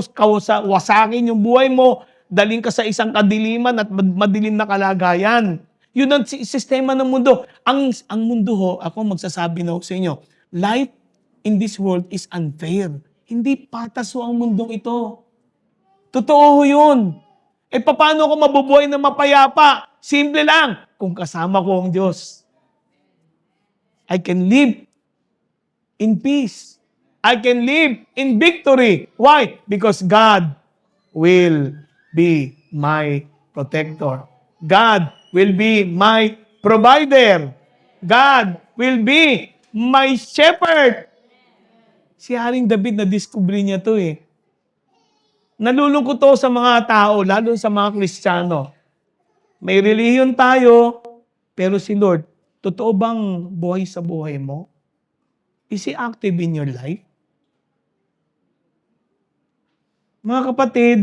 wasakin yung buhay mo, dalhin ka sa isang kadiliman at madilim na kalagayan. Yun ang sistema ng mundo. Ang mundo ako magsasabi na sa inyo, life in this world is unfair. Hindi patas ang mundong ito. Totoo yun. Paano ako mabubuhay na mapayapa? Simple lang, kung kasama ko ang Diyos. I can live in peace. I can live in victory. Why? Because God will be my protector. God will be my provider. God will be my shepherd. Si Haring David, na-discover niya to Nalulungkot to sa mga tao, lalo sa mga Kristiyano. May relihiyon tayo, pero si Lord, totoo bang buhay sa buhay mo? Is He active in your life? Mga kapatid,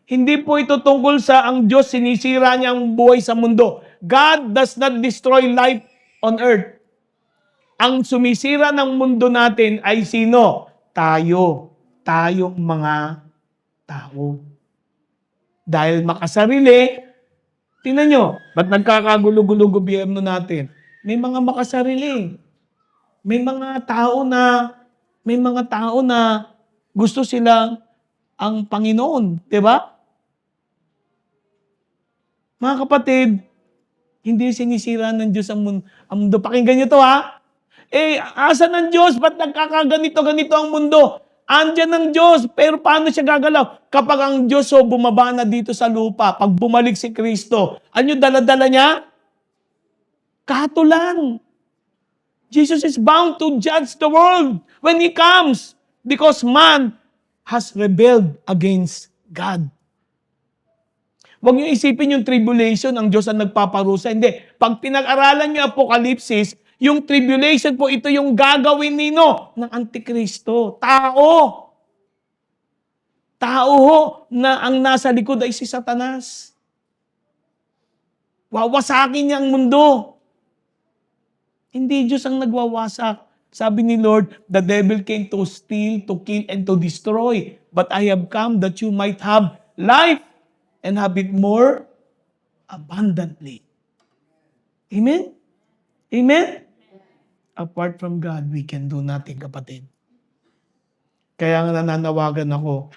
hindi po ito tungkol sa ang Diyos sinisira niya ang buhay sa mundo. God does not destroy life on earth. Ang sumisira ng mundo natin ay sino? Tayo. Tayong mga tao. Dahil makasarili, tingnan nyo, ba't nagkakagulo-gulo gobyerno natin? May mga makasarili. May mga tao na gusto silang ang Panginoon, di ba? Mga kapatid, hindi sinisira ng Diyos ang mundo. Pakinggan nyo to asan ang Diyos? Ba't nagkakaganito-ganito ang mundo? Andyan ang Diyos, pero paano siya gagalaw? Kapag ang Diyos bumaba na dito sa lupa, pag bumalik si Kristo, ano dala-dala niya? Kato lang. Jesus is bound to judge the world when He comes because man has rebelled against God. Huwag niyo isipin yung tribulation, ang Diyos ang nagpaparusa. Hindi. Pag pinag-aralan niyo Apokalipsis, yung tribulation po, ito yung gagawin ng Antikristo. Tao na ang nasa likod ay si Satanas. Wawasakin niya ang mundo. Hindi Diyos ang nagwawasak. Sabi ni Lord, the devil came to steal, to kill, and to destroy. But I have come that you might have life and have it more abundantly. Amen? Amen? Apart from God, we can do nothing, kapatid. Kaya nga nananawagan ako,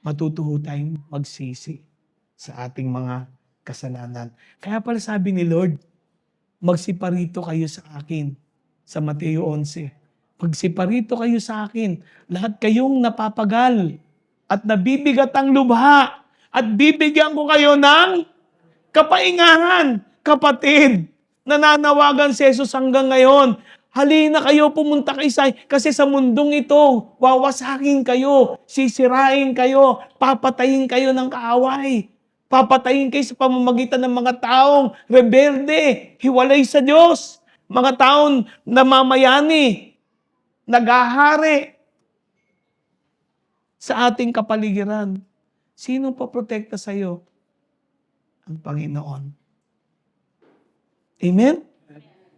matuto tayong magsisi sa ating mga kasalanan. Kaya pala sabi ni Lord, magsiparito kayo sa akin. Sa Mateo 11. Magsiparito kayo sa akin. Lahat kayong napapagal at nabibigat ang lubha at bibigyan ko kayo ng kapaingahan. Kapatid, nananawagan si Jesus hanggang ngayon. Halina kayo, pumunta kay Isay. Kasi sa mundong ito, wawasakin kayo, sisirain kayo, papatayin kayo ng kaaway. Papatayin kayo sa pamamagitan ng mga taong rebelde, hiwalay sa Diyos. Mga taong namamayani, naghahari sa ating kapaligiran. Sino paprotekta sa iyo? Ang Panginoon. Amen?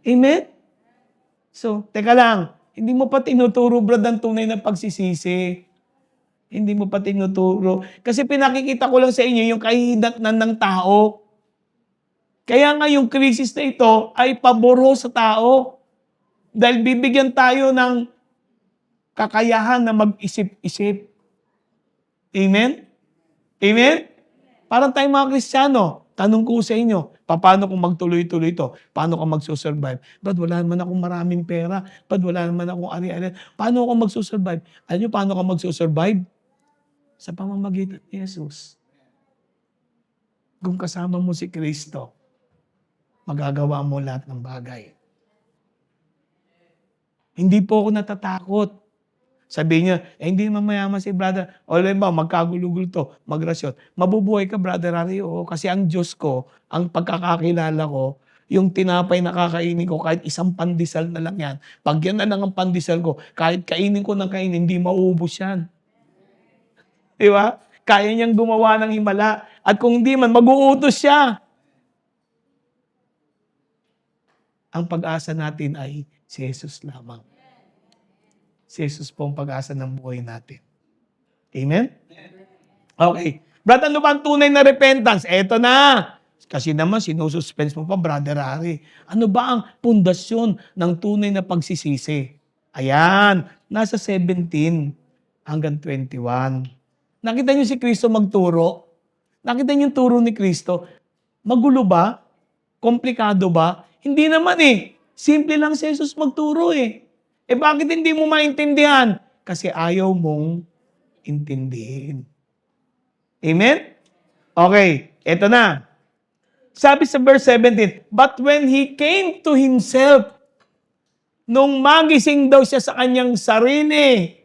Amen? So, teka lang. Hindi mo pa tinuturo, brad, ang tunay na pagsisisi. Hindi mo pa tinuturo. Kasi pinakikita ko lang sa inyo yung kahihinatnan ng tao. Kaya nga yung krisis na ito ay paboro sa tao. Dahil bibigyan tayo ng kakayahan na mag-isip-isip. Amen? Amen? Parang tayong mga Kristiyano, tanong ko sa inyo, paano kung magtuloy-tuloy ito? Paano ka magsusurvive? But wala naman akong maraming pera. But wala naman akong ari-ari. Paano ako magsusurvive? Alam nyo paano ka magsusurvive? Sa pamamagitan ni Jesus. Kung kasama mo si Kristo, magagawa mo lahat ng bagay. Hindi po ako natatakot. Sabihin niya, hindi mamayaman si brother. O ba, magkagulo-gulo to, magrasyon. Mabubuhay ka, brother Harry. Oo, kasi ang Diyos ko, ang pagkakakilala ko, yung tinapay na kakainin ko, kahit isang pandesal na lang yan. Pag yan na lang ang pandesal ko, kahit kainin ko ng kainin, hindi mauubos yan. Di ba? Kaya niyang gumawa ng himala. At kung hindi man, mag-uutos siya. Ang pag-asa natin ay si Jesus lamang. Si Jesus po ang pag-asa ng buhay natin. Amen? Okay. Brad, ano ba ang tunay na repentance? Eto na. Kasi naman, sinususpense mo pa, Brother Harry. Ano ba ang pundasyon ng tunay na pagsisisi? Ayan. Nasa 17 hanggang 21. Nakita niyo si Kristo magturo? Nakita niyo yung turo ni Kristo? Magulo ba? Komplikado ba? Hindi naman eh. Simple lang si Jesus magturo eh. Eh bakit hindi mo maintindihan? Kasi ayaw mong intindihin. Amen? Okay, eto na. Sabi sa verse 17, but when he came to himself, nung magising daw siya sa kanyang sarili,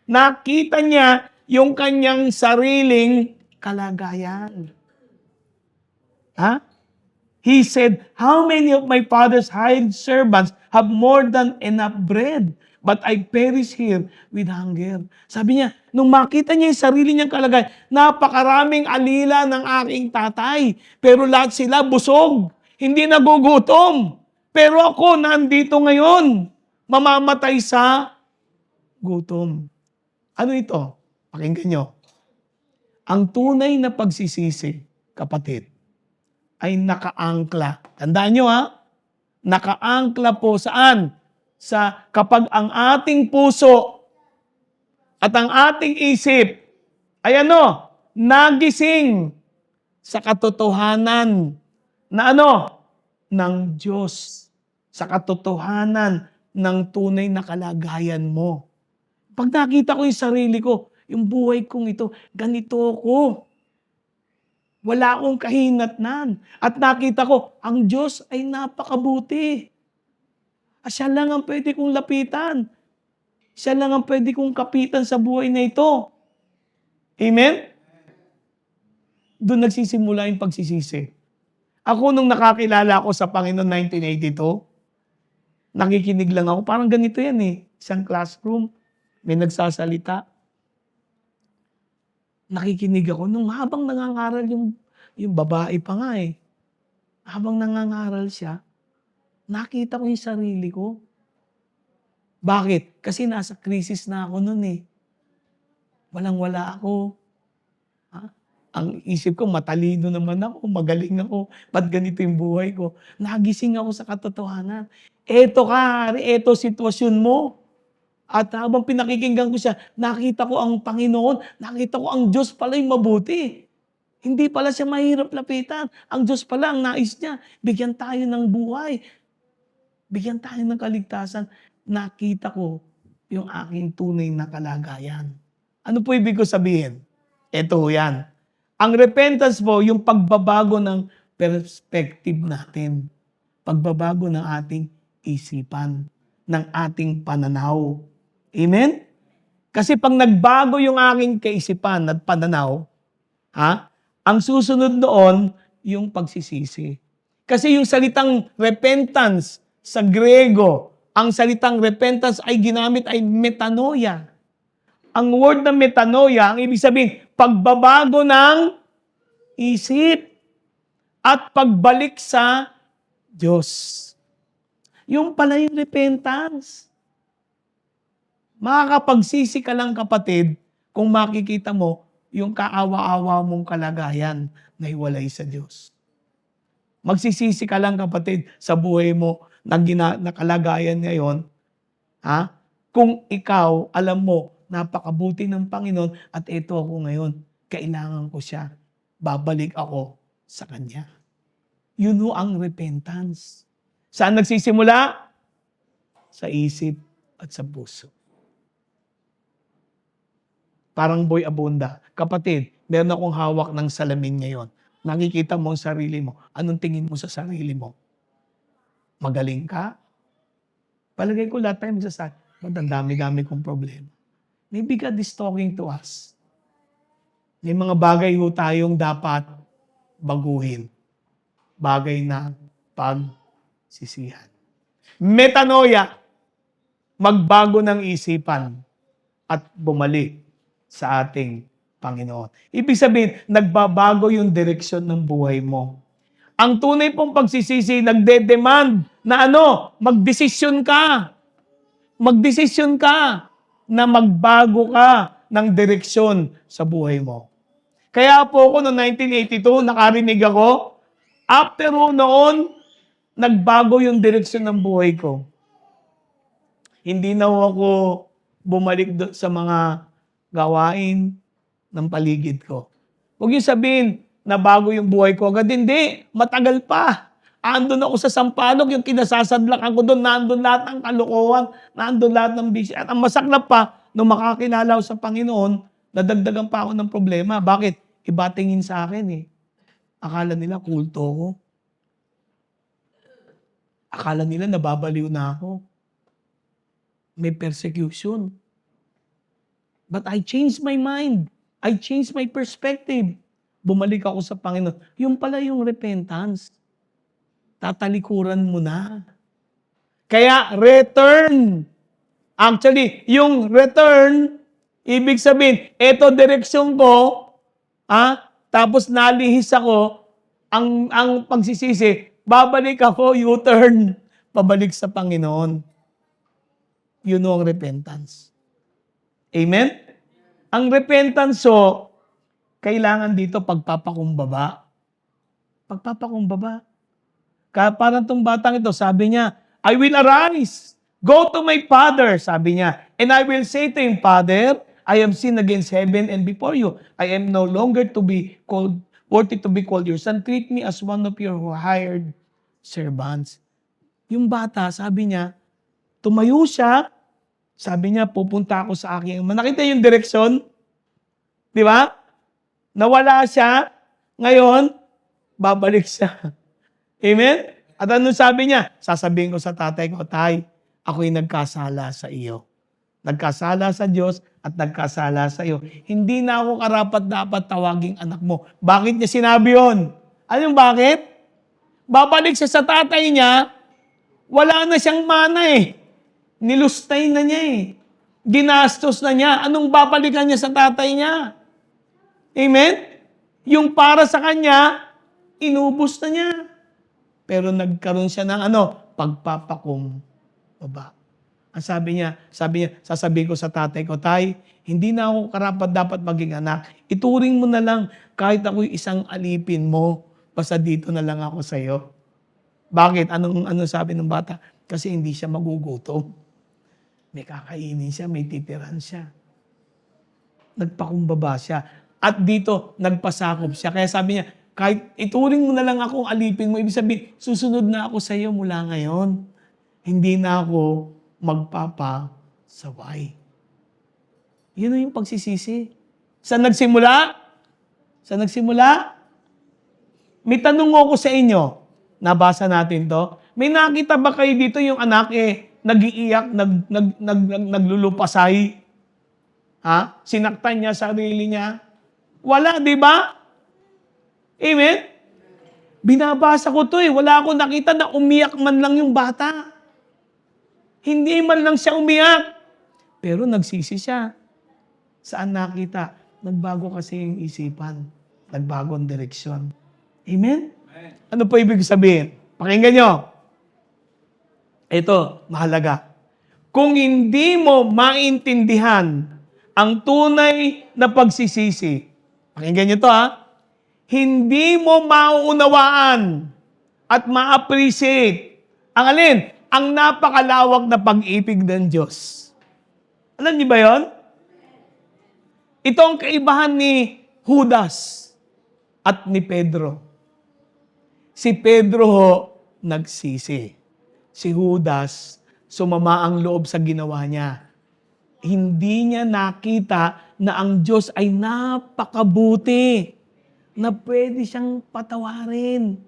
nakita niya yung kanyang sariling kalagayan. Ha? He said, how many of my father's hired servants have more than enough bread, but I perish here with hunger. Sabi niya, nung makita niya yung sarili niyang kalagayan, napakaraming alila ng aking tatay, pero lahat sila busog, hindi nagugutom. Pero ako nandito ngayon, mamamatay sa gutom. Ano ito? Pakinggan nyo. Ang tunay na pagsisisi, kapatid, ay nakaangkla. Tandaan nyo ha? Nakaangkla po saan? Sa kapag ang ating puso at ang ating isip ay ano? Nagising sa katotohanan na ano? Ng Diyos. Sa katotohanan ng tunay na kalagayan mo. Pag nakita ko yung sarili ko, yung buhay kong ito, ganito ko. Wala akong kahinatnan. At nakita ko, ang Diyos ay napakabuti. Siya lang ang pwede kong lapitan. Siya lang ang pwede kong kapitan sa buhay na ito. Amen? Doon nagsisimula yung pagsisisi. Ako nung nakakilala ako sa Panginoon 1982, nakikinig lang ako. Parang ganito yan eh. Isang classroom. May nagsasalita. Nakikinig ako nung habang nangangaral yung babae pa nga eh. Habang nangangaral siya, nakita ko yung sarili ko. Bakit? Kasi nasa krisis na ako nun eh. Walang-wala ako. Ha? Ang isip ko, matalino naman ako, magaling ako. Ba't ganito yung buhay ko? Nagising ako sa katotohanan. Eto ka, eto sitwasyon mo. At habang pinakikinggan ko siya, nakita ko ang Panginoon, nakita ko ang Diyos pala yung mabuti. Hindi pala siya mahirap lapitan. Ang Diyos pala, ang nais niya, bigyan tayo ng buhay. Bigyan tayo ng kaligtasan. Nakita ko yung aking tunay na kalagayan. Ano po ibig ko sabihin? Ito yan. Ang repentance po, yung pagbabago ng perspective natin. Pagbabago ng ating isipan, ng ating pananaw. Amen? Kasi pag nagbago yung aking kaisipan at pananaw, ang susunod noon, yung pagsisisi. Kasi yung salitang repentance sa Grego, ang salitang repentance ay ginamit ay metanoia. Ang word na metanoia, ang ibig sabihin, pagbabago ng isip at pagbalik sa Diyos. Yung pala yung repentance. Makakapagsisi ka lang, kapatid, kung makikita mo yung kaawa-awa mong kalagayan na hiwalay sa Diyos. Magsisisi ka lang, kapatid, sa buhay mo na kalagayan ngayon, kung ikaw, alam mo, napakabuti ng Panginoon at ito ako ngayon, kailangan ko siya. Babalik ako sa Kanya. Yun ho ang repentance. Saan nagsisimula? Sa isip at sa puso. Parang Boy Abunda. Kapatid, meron akong hawak ng salamin ngayon. Nakikita mo ang sarili mo. Anong tingin mo sa sarili mo? Magaling ka? Palagay ko lahat tayo magsasabi, ang dami-dami kong problema. Maybe God is talking to us. May mga bagay ho tayong dapat baguhin. Bagay na pagsisihan. Metanoia, magbago ng isipan at bumalik sa ating Panginoon. Ibig sabihin, nagbabago yung direksyon ng buhay mo. Ang tunay pong pagsisisi, nagde-demand na magdesisyon ka. Magdesisyon ka na magbago ka ng direksyon sa buhay mo. Kaya po ako noong 1982, nakarinig ako, after noon, nagbago yung direksyon ng buhay ko. Hindi na ako bumalik sa mga gawain ng paligid ko. Huwag yung sabihin na bago yung buhay ko agad. Hindi, matagal pa. Andun ako sa Sampaloc, yung kinasasadlakan ko doon, nandun lahat ng kalokohan, nandun lahat ng bisyo. At ang masaklap pa, nung makakilala ko sa Panginoon, nadagdagan pa ako ng problema. Bakit? Iba tingin sa akin eh. Akala nila kulto ko. Akala nila nababaliw na ako. May persecution. But I changed my mind. I changed my perspective. Bumalik ako sa Panginoon. Yung pala yung repentance. Tatalikuran mo na. Kaya return. Actually, yung return, ibig sabihin, eto direksyon ko, tapos nalihis ako, ang pagsisisi, babalik ako, U-turn, pabalik sa Panginoon. Yun ang repentance. Amen? Ang repentance, kailangan dito pagpapakumbaba. Pagpapakumbaba. Kaya parang itong batang ito, sabi niya, I will arise, go to my father, sabi niya, and I will say to him, Father, I have sinned against heaven and before you. I am no longer worthy to be called your son. Treat me as one of your hired servants. Yung bata, sabi niya, tumayo siya, sabi niya, pupunta ako sa aking ama. Nakita yung direksyon? Di ba? Nawala siya, ngayon, babalik siya. Amen? At ano sabi niya? Sasabihin ko sa tatay ko, Tay, ako'y nagkasala sa iyo. Nagkasala sa Diyos at nagkasala sa iyo. Hindi na ako karapat-dapat tawaging anak mo. Bakit niya sinabi yun? Anong bakit? Babalik siya sa tatay niya, wala na siyang mana eh. Nilustay na niya eh. Ginastos na niya. Anong babalikan niya sa tatay niya? Amen? Yung para sa kanya, inubos na niya. Pero nagkaroon siya ng pagpapakumbaba. Ang sabi niya, sasabihin ko sa tatay ko, Tay, hindi na ako karapat dapat maging anak. Ituring mo na lang kahit ako'y isang alipin mo, basta dito na lang ako sa iyo. Bakit? Anong sabi ng bata? Kasi hindi siya magugutom. May kakainin siya, may titiran siya. Nagpakumbaba siya. At dito, nagpasakop siya. Kaya sabi niya, kahit ituring mo na lang akong alipin mo, ibig sabihin, susunod na ako sa iyo mula ngayon. Hindi na ako magpapasaway. Yun yung pagsisisi. Saan nagsimula? Saan nagsimula? May tanong ako sa inyo. Nabasa natin to. May nakita ba kayo dito yung anak nag-iiyak, naglulupasay? Ha? Sinaktan niya sarili niya? Wala, di ba? Amen? Binabasa ko to Wala akong nakita na umiyak man lang yung bata. Hindi man lang siya umiyak. Pero nagsisi siya. Saan nakita? Nagbago kasi yung isipan. Nagbago ang direksyon. Amen? Ano po ibig sabihin? Pakinggan nyo. Ito, mahalaga. Kung hindi mo maintindihan ang tunay na pagsisisi, pakinggan nyo to hindi mo mauunawaan at ma-appreciate ang alin? Ang napakalawak na pag-ibig ng Diyos. Alam niyo ba yon? Ito ang kaibahan ni Judas at ni Pedro. Si Pedro nagsisi. Si Judas, sumama ang loob sa ginawa niya. Hindi niya nakita na ang Diyos ay napakabuti, na pwede siyang patawarin.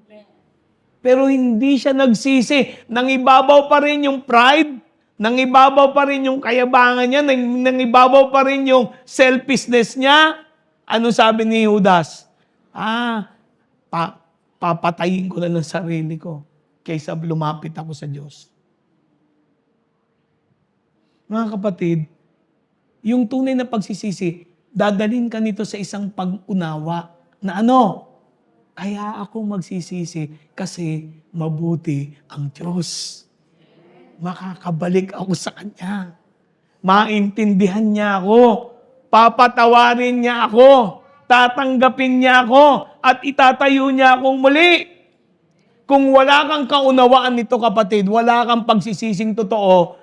Pero hindi siya nagsisi. Nangibabaw pa rin yung pride, nangibabaw pa rin yung kayabangan niya, nangibabaw pa rin yung selfishness niya. Ano sabi ni Judas? Papatayin ko na ng sarili ko kaysa lumapit ako sa Diyos. Mga kapatid, yung tunay na pagsisisi, dadalhin ka nito sa isang pag-unawa na kaya ako magsisisi kasi mabuti ang Diyos. Makakabalik ako sa Kanya. Maintindihan niya ako. Papatawarin niya ako. Tatanggapin niya ako. At itatayo niya akong muli. Kung wala kang kaunawaan nito kapatid, wala kang pagsisising totoo,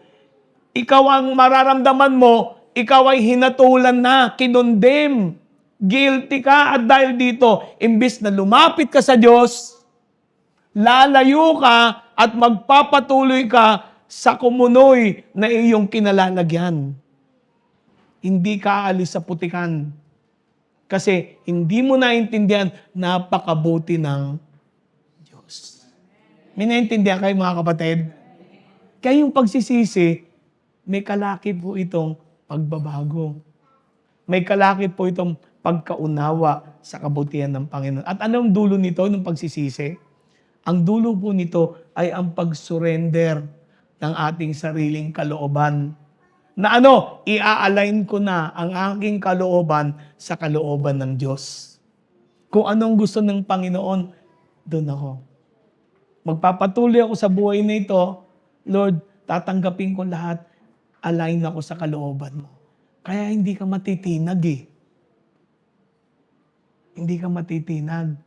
ikaw ang mararamdaman mo, ikaw ay hinatulan na, kinondem. Guilty ka at dahil dito, imbis na lumapit ka sa Diyos, lalayo ka at magpapatuloy ka sa kumunoy na iyong kinalalagyan. Hindi ka aalis sa putikan. Kasi hindi mo naintindihan, napakabuti ng Diyos. May naintindihan kayo mga kapatid? Kaya yung pagsisisi, may kalakip po itong pagbabago. May kalakip po itong pagkaunawa sa kabutihan ng Panginoon. At anong dulo nito ng pagsisisi? Ang dulo po nito ay ang pag-surrender ng ating sariling kalooban. Na i-align ko na ang aking kalooban sa kalooban ng Diyos. Kung anong gusto ng Panginoon, doon ako. Magpapatuloy ako sa buhay na ito, Lord, tatanggapin ko lahat, align ako sa kalooban mo. Kaya hindi ka matitinag Hindi ka matitinag.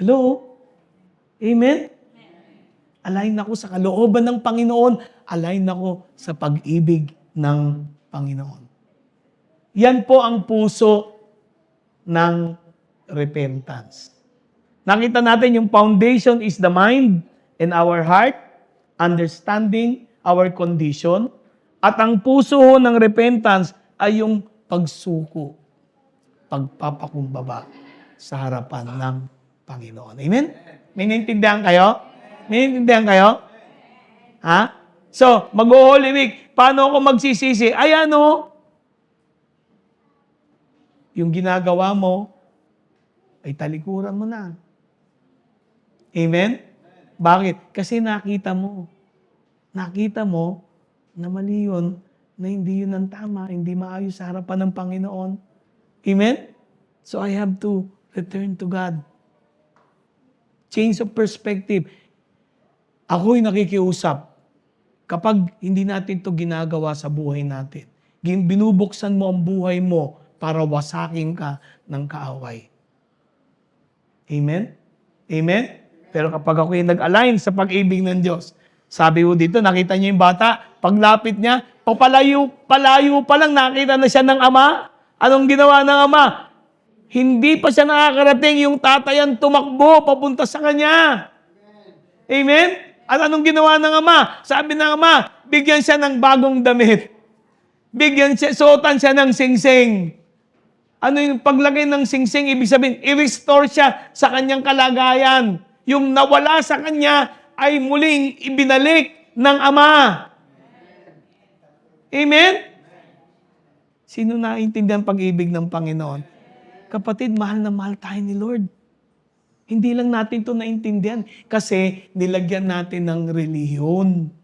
Hello? Amen? Align ako sa kalooban ng Panginoon. Align ako sa pag-ibig ng Panginoon. Yan po ang puso ng repentance. Nakita natin yung foundation is the mind and our heart, understanding our condition. At ang puso ng repentance ay yung pagsuko, pagpapakumbaba sa harapan ng Panginoon. Amen? May naintindihan kayo? May naintindihan kayo? Ha? So, mag-Holy Week. Paano ako magsisisi? Yung ginagawa mo, ay talikuran mo na. Amen? Bakit? Kasi nakita mo. Nakita mo na mali yun, na hindi yun ang tama, hindi maayos sa harapan ng Panginoon. Amen? So I have to return to God. Change of perspective. Ako'y nakikiusap. Kapag hindi natin to ginagawa sa buhay natin, binubuksan mo ang buhay mo para wasakin ka ng kaaway. Amen? Amen? Pero kapag ako'y nag-align sa pag-ibig ng Diyos, Sabi ko dito, nakita niyo yung bata, paglapit niya, palayo pa lang nakita na siya ng ama. Anong ginawa ng ama? Hindi pa siya nakakarating, yung tatay ang tumakbo papunta sa kanya. Amen? At anong ginawa ng ama? Sabi ng ama, bigyan siya ng bagong damit. Suotan siya ng singsing. Ano yung paglagay ng singsing? Ibig sabihin, i-restore siya sa kanyang kalagayan. Yung nawala sa kanya ay muling ibinalik ng ama. Amen? Sino naiintindihan pag-ibig ng Panginoon? Kapatid, mahal na mahal tayo ni Lord. Hindi lang natin ito naintindihan kasi nilagyan natin ng relihiyon.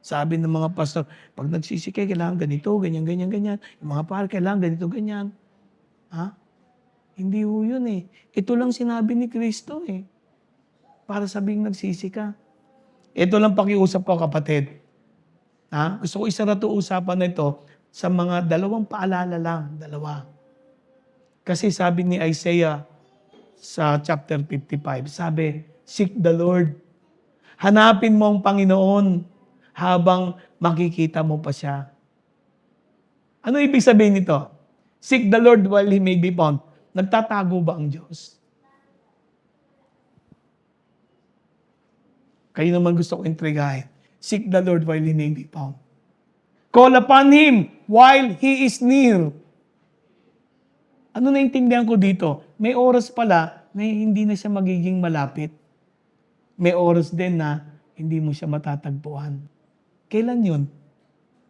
Sabi ng mga pastor, pag nagsisikay, kailangan ganito, ganyan, ganyan, ganyan. Yung mga pare, kailangan ganito, ganyan. Ha? Hindi ho yun eh. Ito lang sinabi ni Kristo eh. Para sabing nagsisika. Ito lang pakiusap ko, kapatid. Ha? Gusto ko isara ito usapan na ito sa mga dalawang paalala lang. Dalawa. Kasi sabi ni Isaiah sa chapter 55, sabi, seek the Lord. Hanapin mo ang Panginoon habang makikita mo pa siya. Ano ibig sabihin nito? Seek the Lord while He may be found. Nagtatago ba ang Diyos? Kayo naman gusto ko intrigahin. Seek the Lord while He may be found. Call upon Him while He is near. Ano naintindihan ko dito? May oras pala na hindi na siya magiging malapit. May oras din na hindi mo siya matatagpuan. Kailan yun?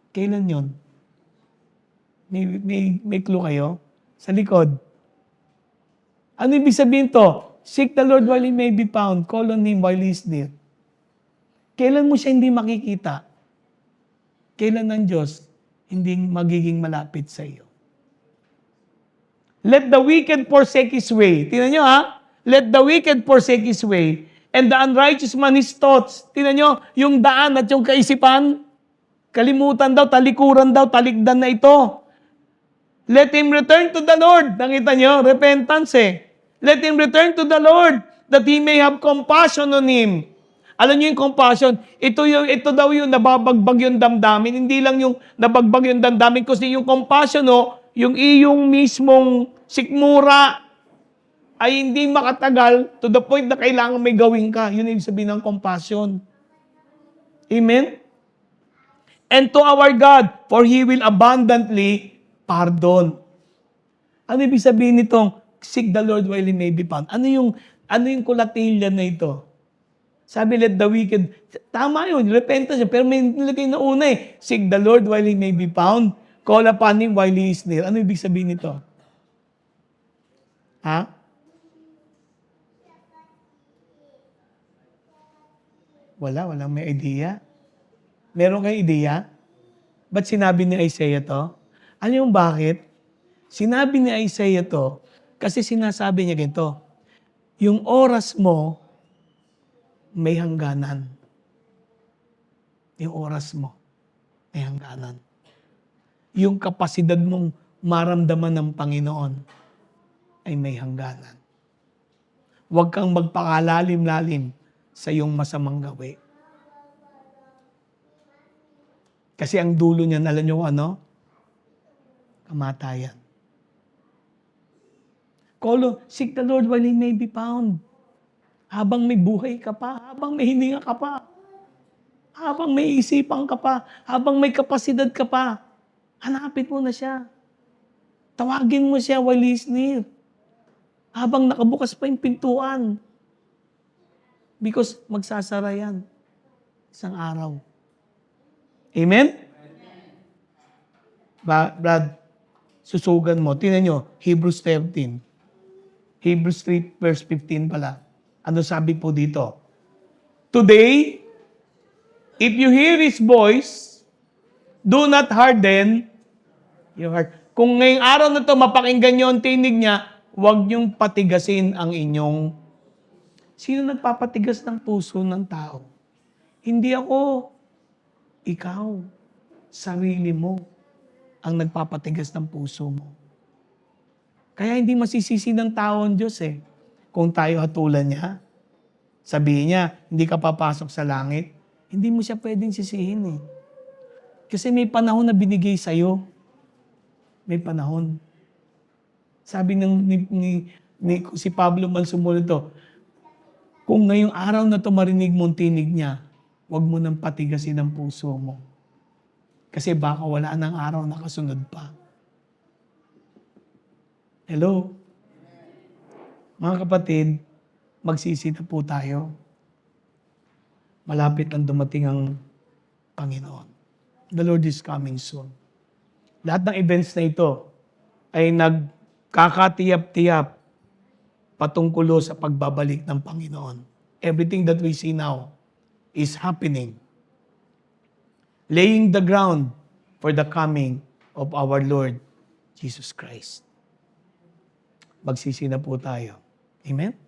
Kailan yun? May clue kayo? Sa likod. Ano ibig sabihin to? Seek the Lord while He may be found. Call on Him while He is near. Kailan mo siya hindi makikita? Kailan ng Diyos hindi magiging malapit sa iyo? Let the wicked forsake his way. Tingnan nyo ha? Let the wicked forsake his way, and the unrighteous man his thoughts. Tingnan nyo, yung daan at yung kaisipan, kalimutan daw, talikuran daw, talikdan na ito. Let him return to the Lord. Nakita nyo? Repentance eh. Let him return to the Lord, that He may have compassion on him. Alam niyo yung compassion? Ito daw yung nababagbag yung damdamin. Hindi lang yung nabagbag yung damdamin, kasi yung compassion, yung iyong mismong sikmura ay hindi makatagal to the point na kailangan may gawin ka. Yun yung sabihin ng compassion. Amen? And to our God, for He will abundantly pardon. Ano ibig sabihin nitong seek the Lord while He may be found? Ano yung kulatilya na ito? Sabi, let the wicked, tama yun, repentance yun, pero may nilagay na una eh. Seek the Lord while He may be found. Call upon Him while He is near. Ano ibig sabihin nito? Ha? Walang may idea. Meron kayong idea? Ba't sinabi ni Isaiah to? Ano yung bakit? Sinabi ni Isaiah to, kasi sinasabi niya ganito, yung oras mo, may hangganan. Yung oras mo, may hangganan. Yung kapasidad mong maramdaman ng Panginoon ay may hangganan. Huwag kang magpakalalim-lalim sa iyong masamang gawi. Kasi ang dulo niyan, alam niyo ano? Kamatayan. Seek the Lord while He may be found. Habang may buhay ka pa, habang may hininga ka pa, habang may isipan ka pa, habang may kapasidad ka pa, hanapin mo na siya. Tawagin mo siya while He is near. Habang nakabukas pa yung pintuan. Because magsasara yan isang araw. Amen? Brad, susugan mo. Tingnan nyo, Hebrews 13. Hebrews 3 verse 15 pala. Ano sabi po dito? Today, if you hear His voice, do not harden your heart. Kung ngayong araw na to mapakinggan nyo ang tinig niya, huwag niyong patigasin ang inyong... Sino nagpapatigas ng puso ng tao? Hindi ako. Ikaw. Sarili mo ang nagpapatigas ng puso mo. Kaya hindi masisisi ng tao ang Diyos eh. Kung tayo hatulan niya. sabihin niya, hindi ka papasok sa langit, hindi mo siya pwedeng sisihin eh. Kasi may panahon na binigay sa'yo. May panahon. Sabi si Pablo man sumunod to, kung ngayong araw na to marinig mo ang tinig niya, huwag mo nang patigasin ang puso mo. Kasi baka wala nang araw na kasunod pa. Hello? Mga kapatid, magsisi na po tayo. Malapit ang dumating ang Panginoon. The Lord is coming soon. Lahat ng events na ito ay nagkakatiyap-tiyap patungkulo sa pagbabalik ng Panginoon. Everything that we see now is happening. Laying the ground for the coming of our Lord Jesus Christ. Magsisi na po tayo. Amen?